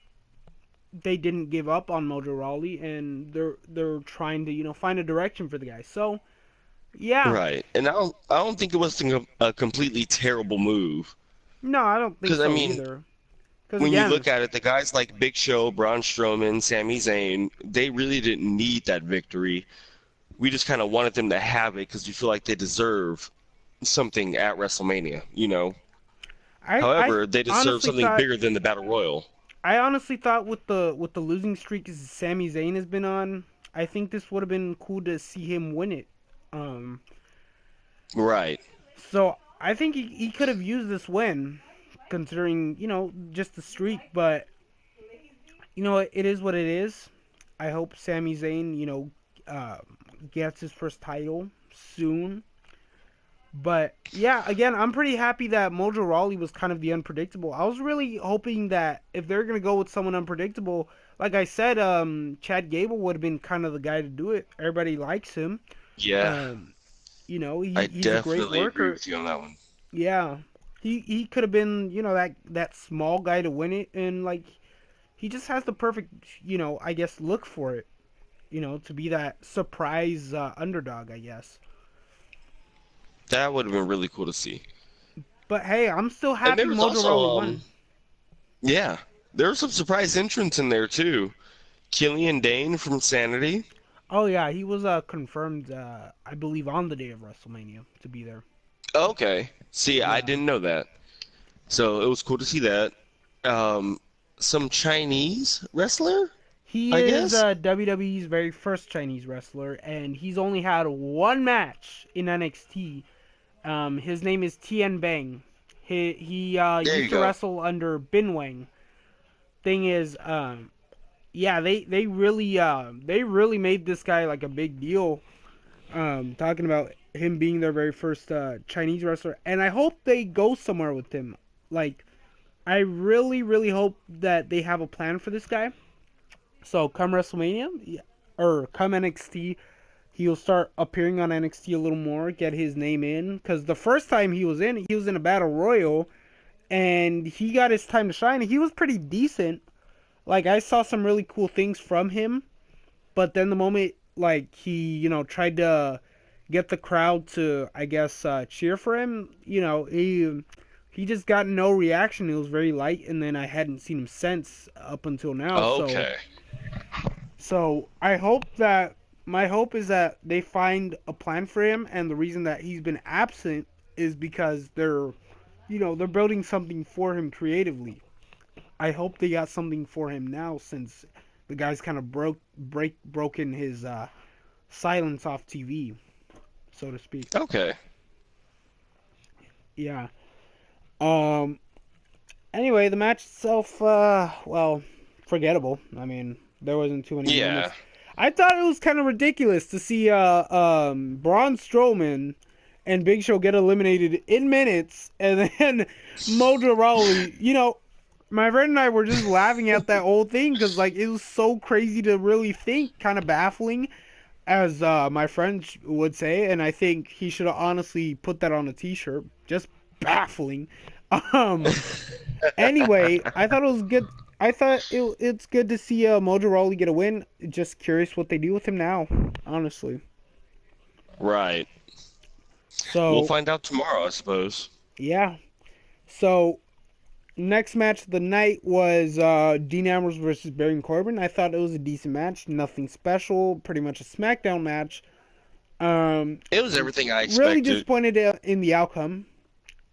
they didn't give up on Mojo Rawley and they're trying to find a direction for the guy. So yeah, Right, and I don't think it was a completely terrible move. no, I don't think Because I so mean, either. Because when you again, look at it, the guys like Big Show, Braun Strowman, Sami Zayn, they really didn't need that victory. We just kind of wanted them to have it because we feel like they deserve something at WrestleMania. You know. I However, they deserve honestly something thought bigger than the Battle Royal. with the losing streak Sami Zayn has been on, I think this would have been cool to see him win it. Um, Right. so I think he could have used this win, considering just the streak. But it is what it is. I hope Sami Zayn uh, gets his first title soon. But yeah, again, I'm pretty happy that Mojo Rawley was kind of the unpredictable. I was really hoping that if they're gonna go with someone unpredictable, like I said, Chad Gable would have been kind of the guy to do it. Everybody likes him. Yeah, Um, I he's a great definitely agree worker. with you on that one. Yeah, he could have been that small guy to win it, and like he just has the perfect I guess look for it. To be that surprise underdog, I guess. That would have been really cool to see. But hey, I'm still And there happy was Mojo also Rawley won. yeah, there were some surprise entrants in there too. Killian Dane from Sanity. Oh yeah, he was confirmed. I believe on the day of WrestleMania to be there. Okay. See, I Yeah, didn't know that. So it was cool to see that. Um, some Chinese wrestler, he I is guess. WWE's very first Chinese wrestler, and he's only had one match in NXT. His name is Tian Bang. He There you used to go. wrestle under Bin Wang. Thing is, yeah, they really made this guy like a big deal. Talking about him being their very first Chinese wrestler, and I hope they go somewhere with him. Like, I really hope that they have a plan for this guy. So come WrestleMania, or come NXT, he'll start appearing on NXT a little more, get his name in. Because the first time he was in a battle royal, and he got his time to shine. He was pretty decent. Like, I saw some really cool things from him, but then the moment like he tried to get the crowd to, I guess, cheer for him, he just got no reaction. It was very light, and then I hadn't seen him since up until now. Okay. So I hope that my hope is that they find a plan for him, and the reason that he's been absent is because they're building something for him creatively. I hope they got something for him now, since the guy's kind of broken his silence off TV, so to speak. Okay. Yeah. Um. Anyway, the match itself, well, forgettable. I mean, there wasn't too many Yeah. moments. I thought it was kind of ridiculous to see Braun Strowman and Big Show get eliminated in minutes, and then Mojo Rawley. My friend and I were just laughing at that whole thing because, like, it was so crazy to really think, kind of baffling, as my friend would say, and I think he should have honestly put that on a T-shirt. Just baffling. Um. Anyway, I thought it was good. I thought it's good to see Mojo Rawley get a win. Just curious what they do with him now, honestly. Right. We'll So find out tomorrow, I suppose. yeah. So next match of the night was Dean Ambrose versus Baron Corbin. I thought it was a decent match. Nothing special. Pretty much a SmackDown match. It was everything I Really expected. disappointed in the outcome.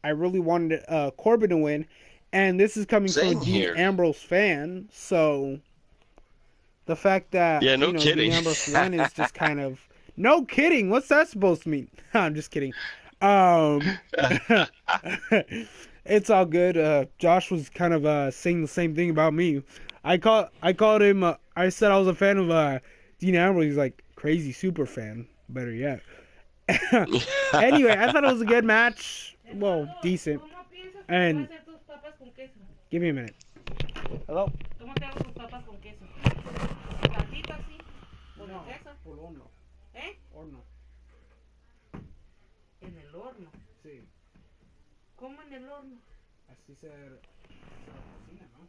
I really wanted Corbin to win, and this is coming from Same a Dean here. Ambrose fan. So the fact that Yeah, no kidding. Dean Ambrose won is just kind of no kidding. What's that supposed to mean? I'm just kidding. Um, it's all good. Josh was kind of saying the same thing about me. I called him. I said I was a fan of Dean Ambrose. He's like, crazy super fan. Better yet. Anyway, I thought it was a good match. Well, decent. And give me a minute. Hello. No, por horno. Horno. En el horno. Sí. ¿Cómo en el horno? Así se cocina, ¿no?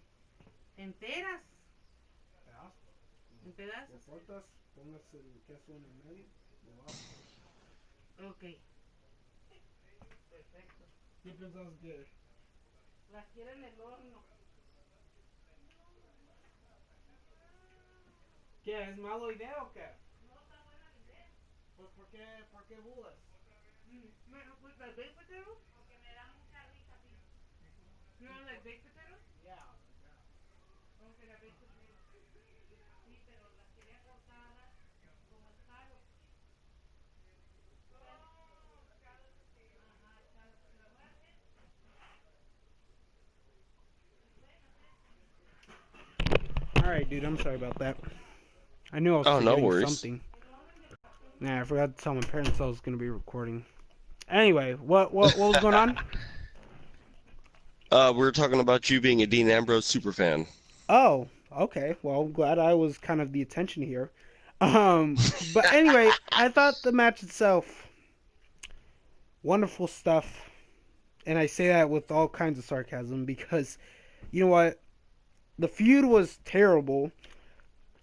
¿Enteras? Pedazos. ¿En pedazos? Lo cortas, pongas el queso en el medio, debajo. Ok. Perfecto. ¿Qué pensabas que? Las quiero en el horno. ¿Qué? ¿Es malo idea o qué? Pues ¿por qué bulas? Pues like baked potatoes? You want like baked potatoes? Yeah. Okay, la baked potatoes. Sí, pero las quería cortadas como el jalo. Alright, dude, I'm sorry about that. I knew I was Oh, no forgetting worries. something. Nah, I forgot to tell my parents I was going to be recording. Anyway, what was going on? We were talking about you being a Dean Ambrose superfan. Oh, okay. Well, I'm glad I was kind of the attention here. But anyway, I thought the match itself, wonderful stuff. And I say that with all kinds of sarcasm because, you know what? The feud was terrible.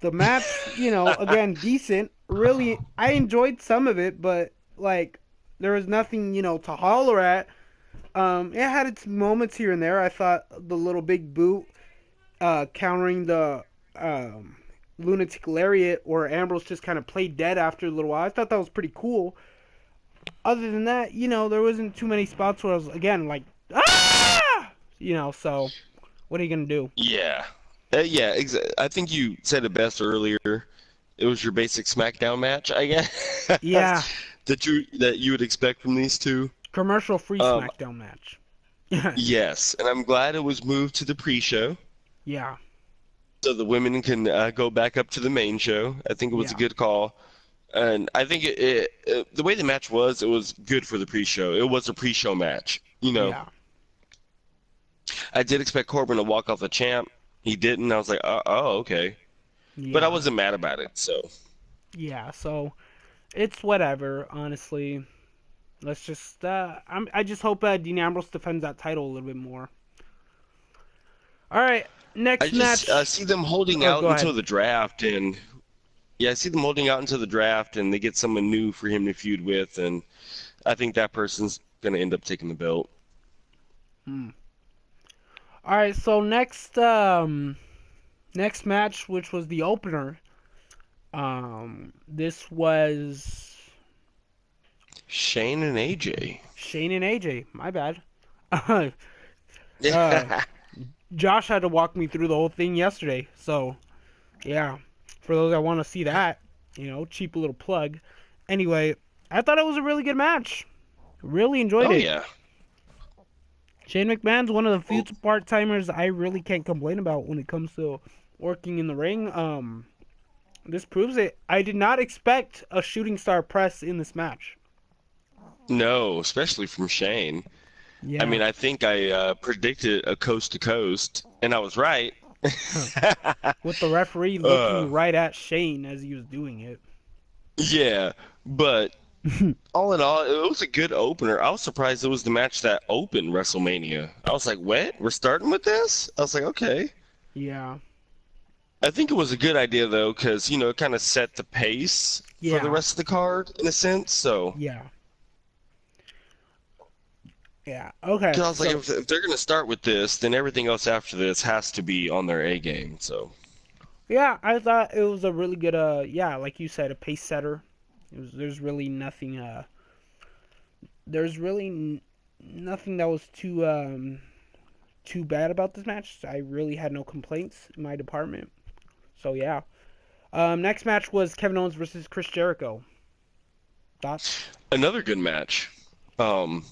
The match, again, decent. Really, I enjoyed some of it, but, like, there was nothing, to holler at. It had its moments here and there. I thought the little big boot countering the lunatic lariat, or Ambrose just kind of played dead after a little while. I thought that was pretty cool. Other than that, there wasn't too many spots where I was, again, like, ah! So what are you going to do? Yeah. Yeah, I think you said it best earlier. It was your basic SmackDown match, I guess. Yeah. that you would expect from these two. Commercial-free SmackDown match. Yes, and I'm glad it was moved to the pre-show. Yeah. so the women can go back up to the main show. I think it was a Yeah. good call. And I think the way the match was, it was good for the pre-show. It was a pre-show match. Yeah. I did expect Corbin to walk off the champ. He didn't. I was like, oh, okay. But I Yeah. wasn't mad about it. So Yeah. So it's whatever, honestly. Let's just I just hope Dean Ambrose defends that title a little bit more. All right, I next just match. see them holding Oh, out go until ahead. the draft, and yeah, I see them holding out until the draft, and they get someone new for him to feud with, and I think that person's gonna end up taking the belt. Hmm. All right, so next match, which was the opener. This was Shane and AJ. Shane and AJ. My bad. uh, Josh had to walk me through the whole thing yesterday. So, yeah, for those that want to see that, cheap little plug. Anyway, I thought it was a really good match. Really enjoyed Oh it. yeah. Shane McMahon's one of the few Oh, part timers I really can't complain about when it comes to working in the ring. This proves it. I did not expect a shooting star press in this match. no, especially from Shane. I Yeah. mean, I think I predicted a coast to coast, and I was right. With the referee uh, looking right at Shane as he was doing it. yeah, but all in all, it was a good opener. I was surprised it was the match that opened WrestleMania. I was like, what? We're starting with this? I was like, okay. Yeah. I think it was a good idea though, because it kind of set the pace for the Yeah. rest of the card in a sense. So, Yeah. Yeah. Okay. 'cause I was like, So, if they're gonna start with this, then everything else after this has to be on their A game. So, yeah, I thought it was a really good yeah, like you said, a pace setter. There's really nothing there's really nothing that was too bad about this match. I really had no complaints in my department. So yeah. Next match was Kevin Owens versus Chris Jericho. Thoughts? another good match. Um,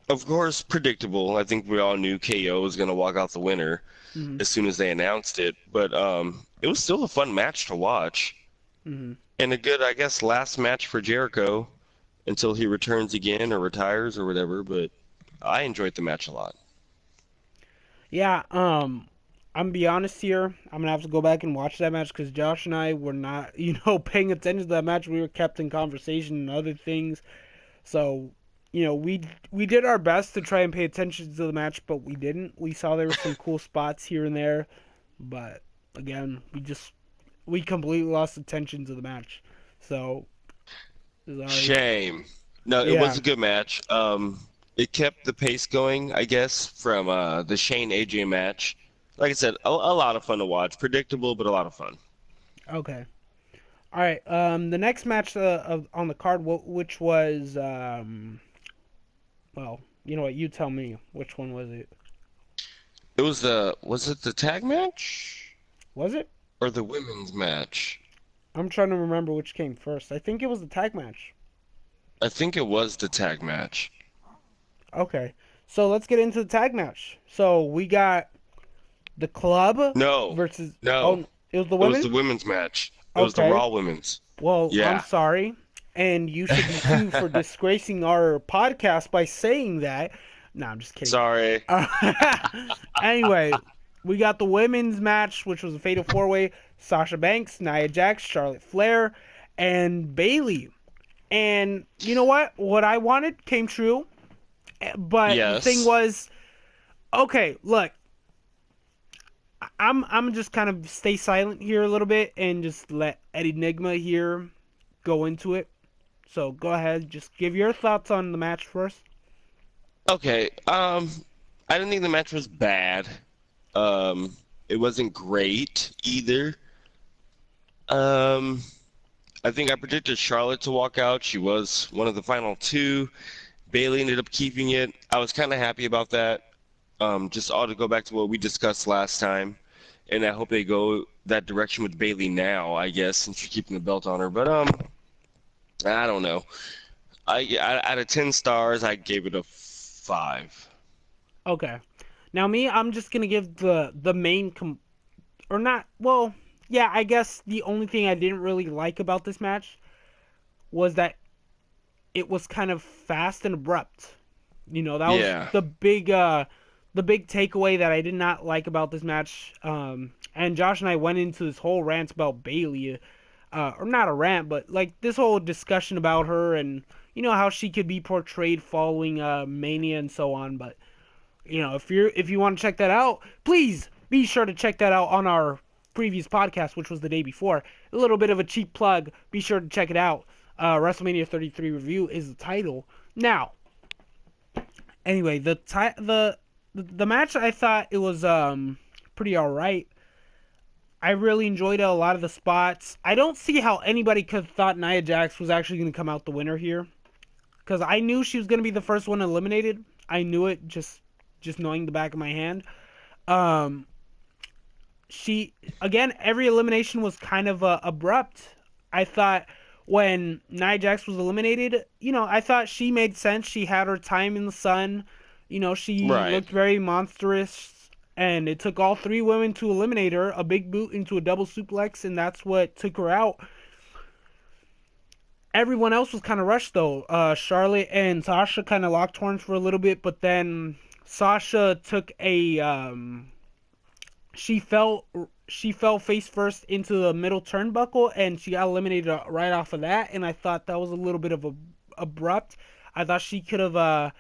of course, predictable. I think we all knew KO was gonna walk out the winner Mhm. as soon as they announced it, but it was still a fun match to watch Mhm. and a good, I guess, last match for Jericho until he returns again or retires or whatever. But I enjoyed the match a lot. Yeah, I'm gonna be honest here. I'm gonna have to go back and watch that match because Josh and I were not, paying attention to that match. We were kept in conversation and other things. So, we did our best to try and pay attention to the match, but we didn't. We saw there were some cool spots here and there, but again, we completely lost attention to the match. So, sorry. Shame. No, it was Yeah, a good match. It kept the pace going, I guess, from the Shane AJ match. Like I said, a lot of fun to watch. Predictable, but a lot of fun. okay. All right. The next match on the card, which was well, you know what? You tell me. Which one was it? It was it the tag match Was it? or the women's match? I'm trying to remember which came first. I think it was the tag match. I think it was the tag match. Okay. So let's get into the tag match. So we got the club No, versus. no, Oh, it was the it was the women's. women's match. It was the Okay. Raw women's. Well, I'm Yeah, sorry, and you should be sued for disgracing our podcast by saying that. No, I'm just kidding. sorry. Anyway, we got the women's match, which was a fatal four-way: Sasha Banks, Nia Jax, Charlotte Flair, and Bayley. And you know what? What I wanted came true. But the thing Yes. was, okay, look, I'm just kind of stay silent here a little bit and just let Eddie Nigma here go into it. So go ahead, just give your thoughts on the match first. Okay. I didn't think the match was bad. It wasn't great either. Um, I think I predicted Charlotte to walk out. She was one of the final two. Bailey ended up keeping it. I was kind of happy about that. Just all to go back to what we discussed last time, and I hope they go that direction with Bailey now. I guess since you're keeping the belt on her, but I don't know. Out of 10 stars, I gave it a 5. Okay. Now me, I'm just gonna give the main or not. Well, yeah, I guess the only thing I didn't really like about this match was that it was kind of fast and abrupt. That was Yeah. the big takeaway that I did not like about this match. And Josh and I went into this whole rant about Bailey, or not a rant, but like this whole discussion about her and how she could be portrayed following Mania and so on. But if you want to check that out, please be sure to check that out on our previous podcast, which was the day before. A little bit of a cheap plug. Be sure to check it out. WrestleMania 33 review is the title. Now, anyway, the match, I thought it was pretty all right. I really enjoyed a lot of the spots. I don't see how anybody could have thought Nia Jax was actually going to come out the winner here, because I knew she was going to be the first one eliminated. I knew it just knowing the back of my hand. Um, she again, every elimination was kind of abrupt. I thought when Nia Jax was eliminated, I thought she made sense. She had her time in the sun. She Right. looked very monstrous, and it took all three women to eliminate her. A big boot into a double suplex, and that's what took her out. Everyone else was kind of rushed though. Charlotte and Sasha kind of locked horns for a little bit, but then Sasha took a she fell face first into the middle turnbuckle, and she got eliminated right off of that. And I thought that was a little bit of a abrupt. I thought she could have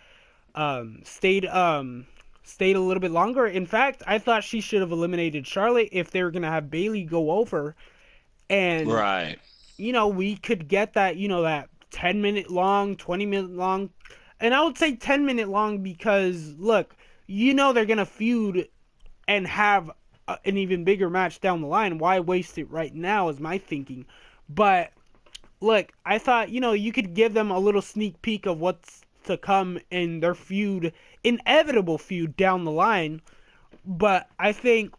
stayed a little bit longer. In fact, I thought she should have eliminated Charlotte if they were gonna have Bailey go over, and Right. we could get that, that 10-minute long, 20-minute long, and I would say 10-minute long because look, they're gonna feud and have an even bigger match down the line. Why waste it right now is my thinking. But look, I thought, you could give them a little sneak peek of what's to come in their feud, inevitable feud down the line. But I think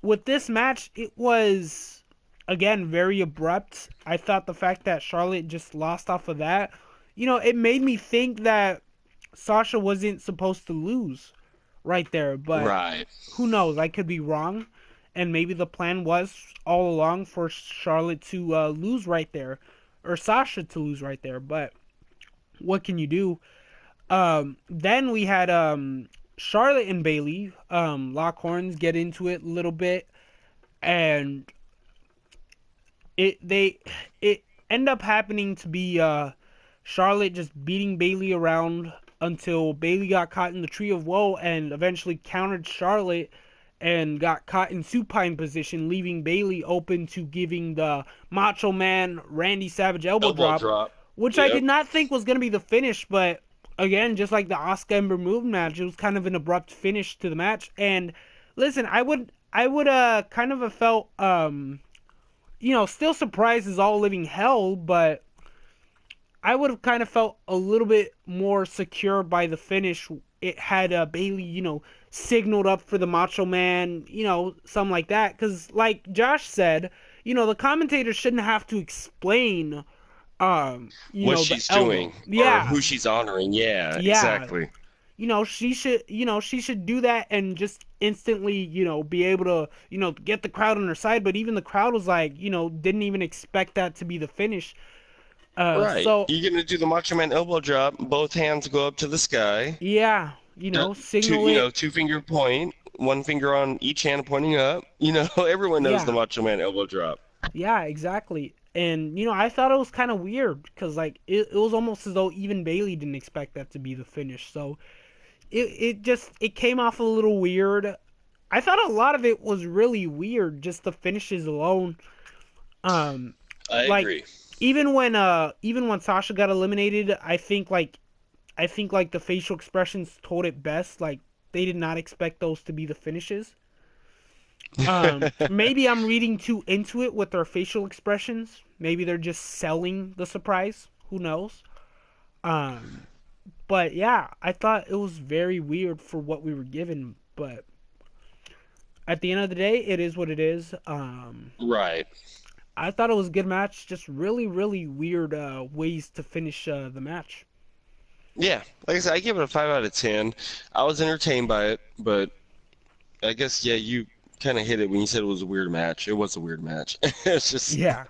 with this match, it was, again, very abrupt. I thought the fact that Charlotte just lost off of that, it made me think that Sasha wasn't supposed to lose right there. But Right. who knows? I could be wrong. And maybe the plan was all along for Charlotte to lose right there, or Sasha to lose right there. But what can you do? Then we had Charlotte and Bailey lock horns, get into it a little bit, and it end up happening to be Charlotte just beating Bailey around until Bailey got caught in the tree of woe and eventually countered Charlotte and got caught in supine position, leaving Bailey open to giving the Macho Man Randy Savage elbow Elbow drop, drop. which I Yep. did not think was going to be the finish, but again, just like the Asuka Ember Moon match, it was kind of an abrupt finish to the match. And listen, I would kind of have felt still surprised as all living hell, but I would have kind of felt a little bit more secure by the finish. It had Bailey, signaled up for the Macho Man, something like that. Because, like Josh said, the commentators shouldn't have to explain, What the she's elbow. doing or Yeah, who she's honoring. Yeah, yeah. exactly. She should do that and just instantly, be able to, get the crowd on her side. But even the crowd was like, didn't even expect that to be the finish. Right. So You're gonna do the Macho Man elbow drop. Both hands go up to the sky. yeah, Two, signal it. two finger point. One finger on each hand pointing up. Everyone knows the Yeah, Macho Man elbow drop. yeah, exactly. And I thought it was kind of weird because like it was almost as though even Bailey didn't expect that to be the finish. So it came off a little weird. I thought a lot of it was really weird, just the finishes alone. Um, I like agree. even when Sasha got eliminated, I think the facial expressions told it best. Like they did not expect those to be the finishes. Maybe I'm reading too into it with their facial expressions. Maybe they're just selling the surprise. Who knows? Um, but yeah, I thought it was very weird for what we were given. But at the end of the day, it is what it is. Right. I thought it was a good match. Just really, really weird ways to finish the match. Yeah. Like I said, I give it a 5 out of 10. I was entertained by it, but I guess yeah, you kind of hit it when you said it was a weird match. It was a weird match. It's just Yeah.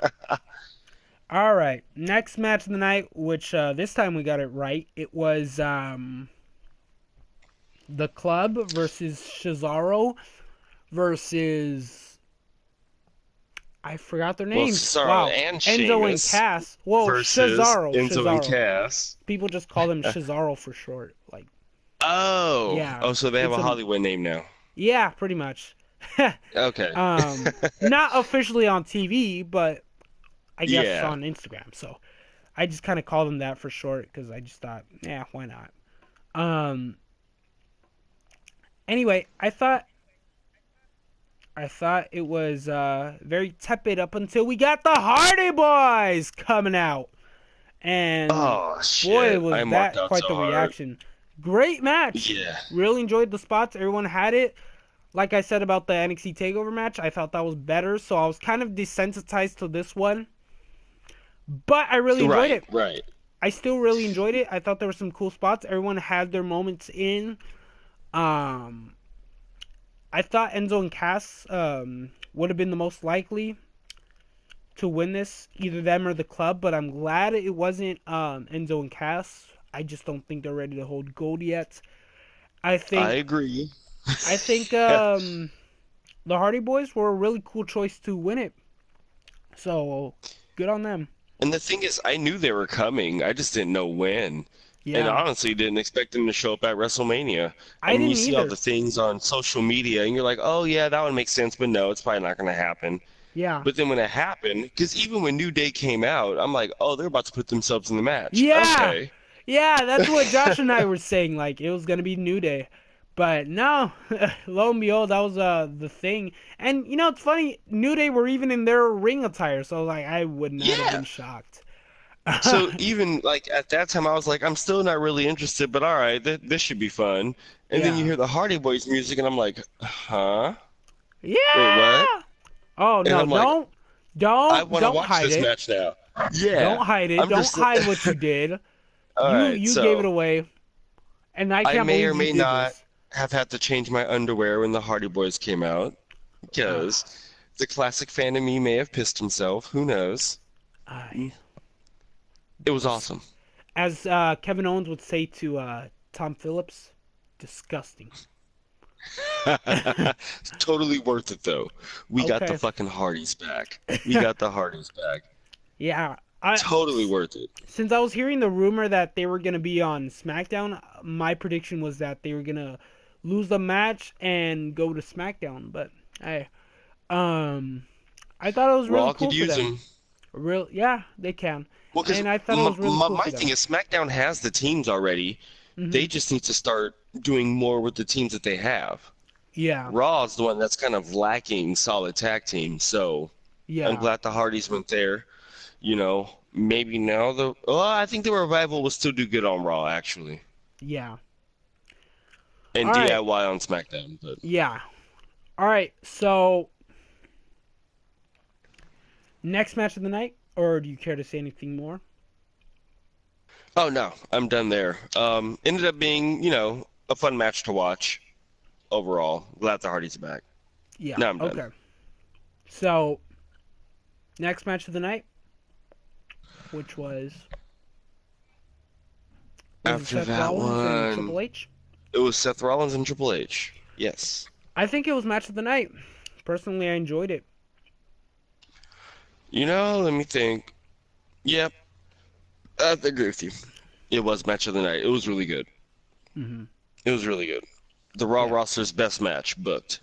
All right. Next match of the night, which this time we got it right. It was the Club versus Cesaro versus I forgot their well, names. Cesaro Wow. and Enzo and Sheamus Cass. Whoa, versus Cesaro. Enzo and Cesaro. Cass. People just call them Cesaro for short. Like, Oh, yeah. oh, so they have It's a a Hollywood name now. yeah, pretty much. Okay. Not officially on TV, but I guess Yeah. on Instagram. So I just kind of call them that for short because I just thought, yeah, why not? Um. Anyway, I thought it was very tepid up until we got the Hardy Boys coming out, and Oh boy, shit! was I marked that out quite so the hard. reaction. Great match. Yeah. Really enjoyed the spots. Everyone had it. Like I said about the NXT Takeover match, I felt that was better, so I was kind of desensitized to this one. But I really enjoyed Right. it. Right. I still really enjoyed it. I thought there were some cool spots. Everyone had their moments in. Um, I thought Enzo and Cass would have been the most likely to win this, either them or the Club. But I'm glad it wasn't Enzo and Cass. I just don't think they're ready to hold gold yet. I I think agree. I think Yeah. the Hardy Boys were a really cool choice to win it. So good on them. And the thing is, I knew they were coming. I just didn't know when. And Yeah, honestly, didn't expect them to show up at WrestleMania. I I mean, you didn't see all either. the things on social media, and you're like, oh, yeah, that would make sense, but no, it's probably not going to happen. Yeah, But then when it happened, because even when New Day came out, I'm like, oh, they're about to put themselves in the match. yeah, Okay. yeah. That's what Josh and I were saying. Like it was gonna be New Day, but no. Lo and behold, that was the thing. And you know, it's funny. New Day were even in their ring attire, so like I would not have been Yeah. shocked. So even like at that time, I was like, I'm still not really interested, but all right, this should be fun. And then you Yeah, hear the Hardy Boys music, and I'm like, huh? Wait, what? yeah. Oh And no, I'm like, I want to don't watch hide this it. match now. Don't Yeah. hide it. I'm Don't just hide what you did. all You right. you gave it So away, and I I can't may or believe you may did not this. have had to change my underwear when the Hardy Boys came out Uh, because the classic fan of me may have pissed himself. Who knows? I It was awesome. as Kevin Owens would say to Tom Phillips, disgusting. Totally worth it though. We got the Okay. fucking Hardys back. We got the Hardys back. Yeah. I Totally worth it. since I was hearing the rumor that they were gonna be on SmackDown, my prediction was that they were gonna lose the match and go to SmackDown. But I um I thought it was really Raw could cool for use them. them. Real yeah, they can. Well, because And I thought it my, was really my, cool my for thing them. is SmackDown has the teams already. Hmm. They just need to start doing more with the teams that they have. Yeah. Raw is the one that's kind of lacking solid tag team. So I'm Yeah. glad the Hardys went there. Maybe now I think the Revival will still do good on Raw actually, Yeah. and All right. DIY on SmackDown. But Yeah. All right. So next match of the night, or do you care to say anything more? oh no, I'm done there. Ended up being a fun match to watch overall. Glad the Hardys are back. Yeah. Now I'm done. Okay. So next match of the night, which was it After Seth that Rollins and one, Triple H? it was Seth Rollins and Triple H. Yes. I think it was match of the night. Personally, I enjoyed it. Let me think. Yep, I agree with you. It was match of the night. It was really good. Hmm. It was really good. The Raw Yeah. roster's best match booked.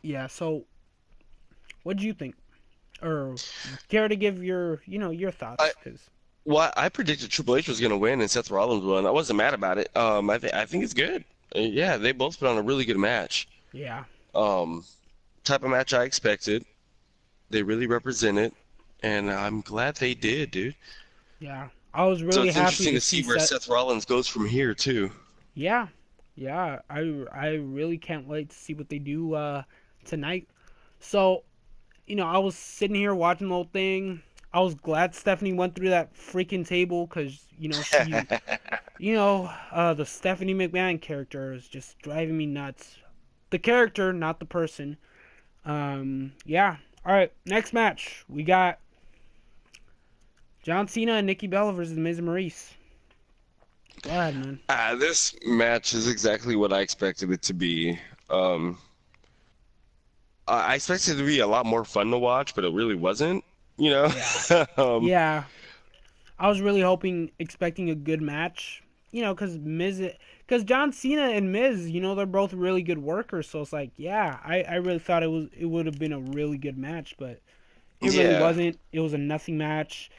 Yeah. So, what did you think? Or care to give your I thoughts? Cause well, I predicted Triple H was gonna win and Seth Rollins won. I wasn't mad about it. I think it's good. Yeah, they both put on a really good match. yeah, Um, Type of match I expected. They really represent it, and I'm glad they did, dude. yeah. I was So really it's happy interesting to to see see where Seth. Seth Rollins goes from here too. Yeah, yeah. I really can't wait to see what they do tonight. So I was sitting here watching the whole thing. I was glad Stephanie went through that freaking table because the Stephanie McMahon character is just driving me nuts. the character, not the person. Yeah. All right, next match. We got John Cena and Nikki Bella versus Miz and Maurice. Go ahead, man. This match is exactly what I expected it to be. Um, I expected it to be a lot more fun to watch, but it really wasn't. You know, Yeah. um, Yeah. I was really expecting a good match. Because John Cena and Miz, they're both really good workers. So it's like, yeah, I really thought it would have been a really good match, but it really yeah, wasn't. It was a nothing match.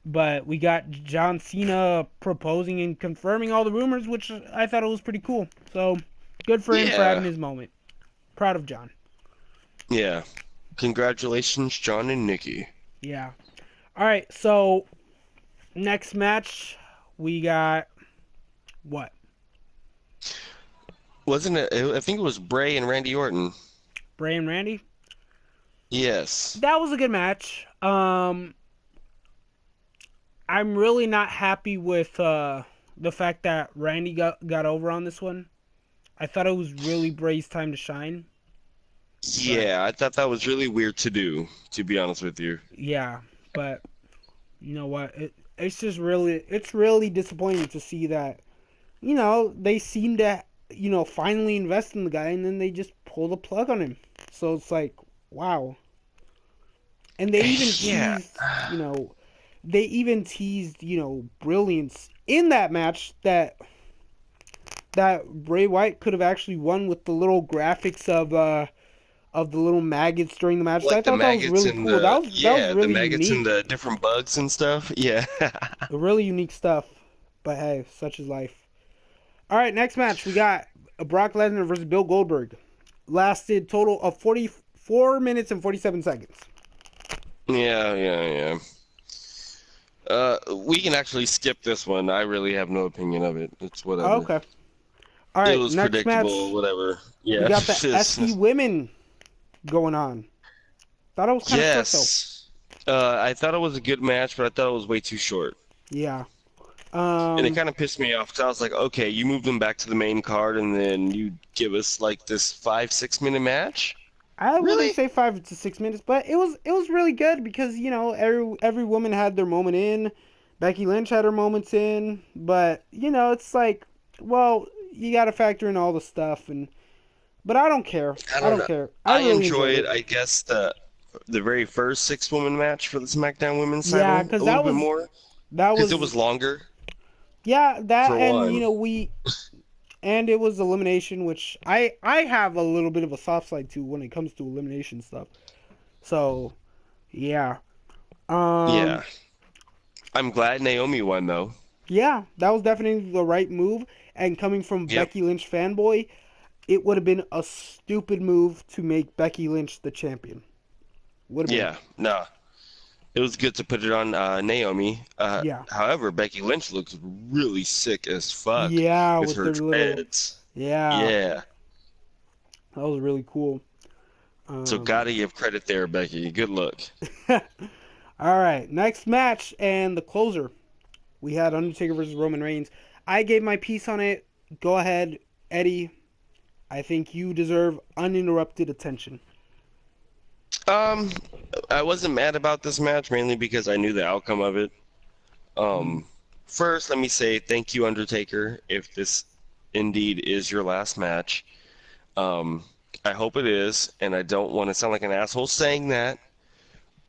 But we got John Cena proposing and confirming all the rumors, which I thought it was pretty cool. So good for him for having yeah, his moment. Proud of John. yeah. Congratulations, John and Nikki. Yeah. All right. So next match, we got what? Wasn't it? I think it was Bray and Randy Orton. Bray and Randy. Yes. That was a good match. I'm really not happy with the fact that Randy got over on this one. I thought it was really Bray's time to shine. But Yeah, I thought that was really weird to do, to be honest with you. yeah, but you know what? It's really disappointing to see that they seem to finally invest in the guy and then they just pull the plug on him. So it's like, wow. And Yeah. they even teased, brilliance in that match that Bray Wyatt could have actually won with the little graphics of the little maggots during the match. So I Like the thought that was maggots really and cool. That was the really maggots and unique. the different bugs and stuff. Yeah. Really unique stuff. But hey, such is life. All right, next match we got Brock Lesnar versus Bill Goldberg. Lasted total of 44 minutes and 47 seconds. Yeah, yeah, yeah. We can actually skip this one. I really have no opinion of it. It's Oh, whatever. okay. All It right, was next predictable, match whatever. we Yeah. got the SC women going on. Thought it was kind of short though. Yes. I thought it was a good match, but I thought it was way too short. Yeah. And it Um, kind of pissed me off because I was like, okay, you moved them back to the main card and then you give us like this 5, 6 minute match? I wouldn't Really? say 5 to 6 minutes, but it was really good because every woman had their moment in. Becky Lynch had her moments in, but it's like, well, you got to factor in all the stuff, but I don't care. I I don't don't know. care. I I really enjoyed enjoyed, it. I guess, the very first 6 woman match for the SmackDown Women's Yeah, title because a little bit more that because it was was longer yeah that for and one. and it was elimination, which I have a little bit of a soft side to when it comes to elimination stuff. So yeah, um, Yeah. I'm glad Naomi won though. yeah, that was definitely the right move. And coming from Yep. Becky Lynch fanboy, it would have been a stupid move to make Becky Lynch the champion. Would have been. Yeah. No. It was good to put it on Naomi. Yeah. However, Becky Lynch looks really sick as fuck Yeah, with with her their little. dreads. Yeah, Yeah. that was really cool. So Um, gotta give credit there, Becky. Good look. all right, next match and the closer. We had Undertaker versus Roman Reigns. I gave my piece on it. Go ahead, Eddie. I think you deserve uninterrupted attention. Um, I wasn't mad about this match mainly because I knew the outcome of it. Mm. Um, First, let me say thank you, Undertaker, if this indeed is your last match. Um, I hope it is, and I don't want to sound like an asshole saying that.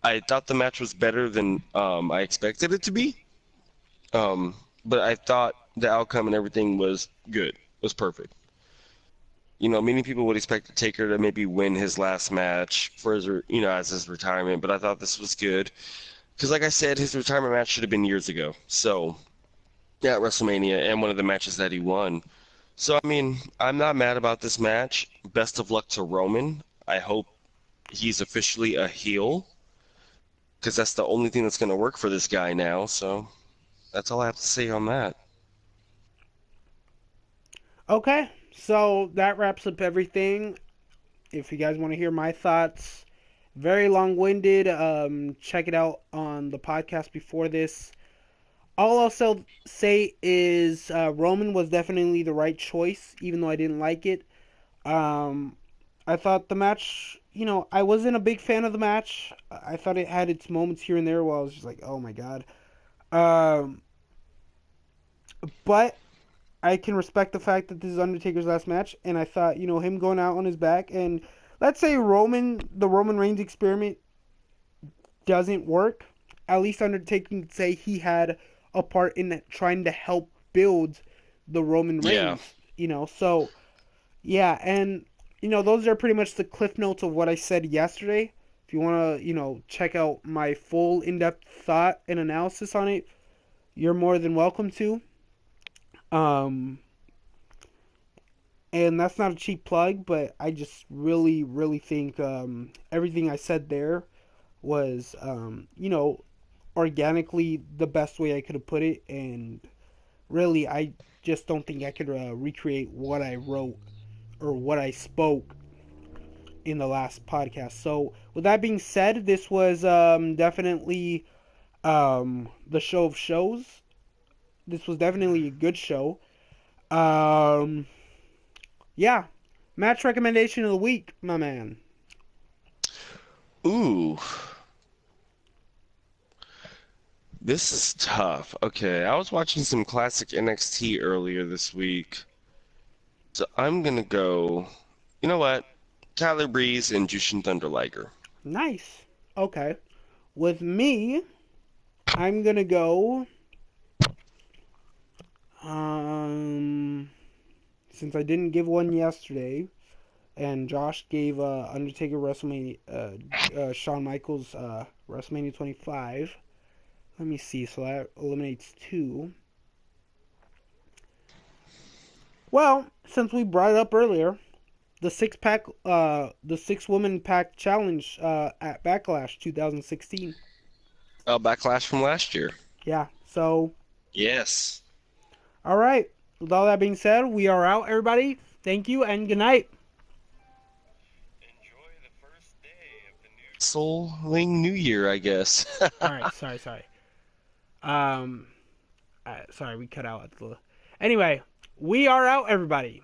I thought the match was better than I expected it to be. But I thought the outcome and everything was good, was perfect. You know, many people would expect Taker to maybe win his last match for his, as his retirement, but I thought this was good because, like I said, his retirement match should have been years ago. So, yeah, at WrestleMania and one of the matches that he won. So, I mean, I'm not mad about this match. Best of luck to Roman. I hope he's officially a heel because that's the only thing that's going to work for this guy now. So, that's all I have to say on that. Okay, so that wraps up everything. If you guys want to hear my thoughts, very long winded, check it out on the podcast before this. All I'll say is Roman was definitely the right choice, even though I didn't like it. I thought the match, I wasn't a big fan of the match. I thought it had its moments here and there where I was just like, oh my god. Um, but I can respect the fact that this is Undertaker's last match, and I thought, him going out on his back, and let's say the Roman Reigns experiment doesn't work. At least Undertaker can say he had a part in trying to help build the Roman Yeah. Reigns, So yeah, and those are pretty much the cliff notes of what I said yesterday. If you want to, check out my full in-depth thought and analysis on it, you're more than welcome to. Um, and that's not a cheap plug, but I just really, really think everything I said there was, organically the best way I could have put it, and really, I just don't think I could recreate what I wrote or what I spoke in the last podcast. So, with that being said, this was definitely the show of shows. This was definitely a good show. Um, yeah, match recommendation of the week, my man. Ooh, this is tough. Okay, I was watching some classic NXT earlier this week, so I'm gonna go. You know what? Tyler Breeze and Jushin Thunder Liger. Nice. Okay. With me, I'm gonna go. Um, since I didn't give one yesterday, and Josh gave Undertaker WrestleMania, Shawn Michaels WrestleMania 25. Let me see. So that eliminates two. Well, since we brought it up earlier, the 6 woman pack challenge at Backlash 2016. Backlash from last year. Yeah. So, Yes. all right. With all that being said, we are out, everybody. Thank you and good night. Enjoy the first day of the new Souling New Year, I guess. All right. Sorry. Um, sorry, we cut out at the. Anyway, we are out, everybody.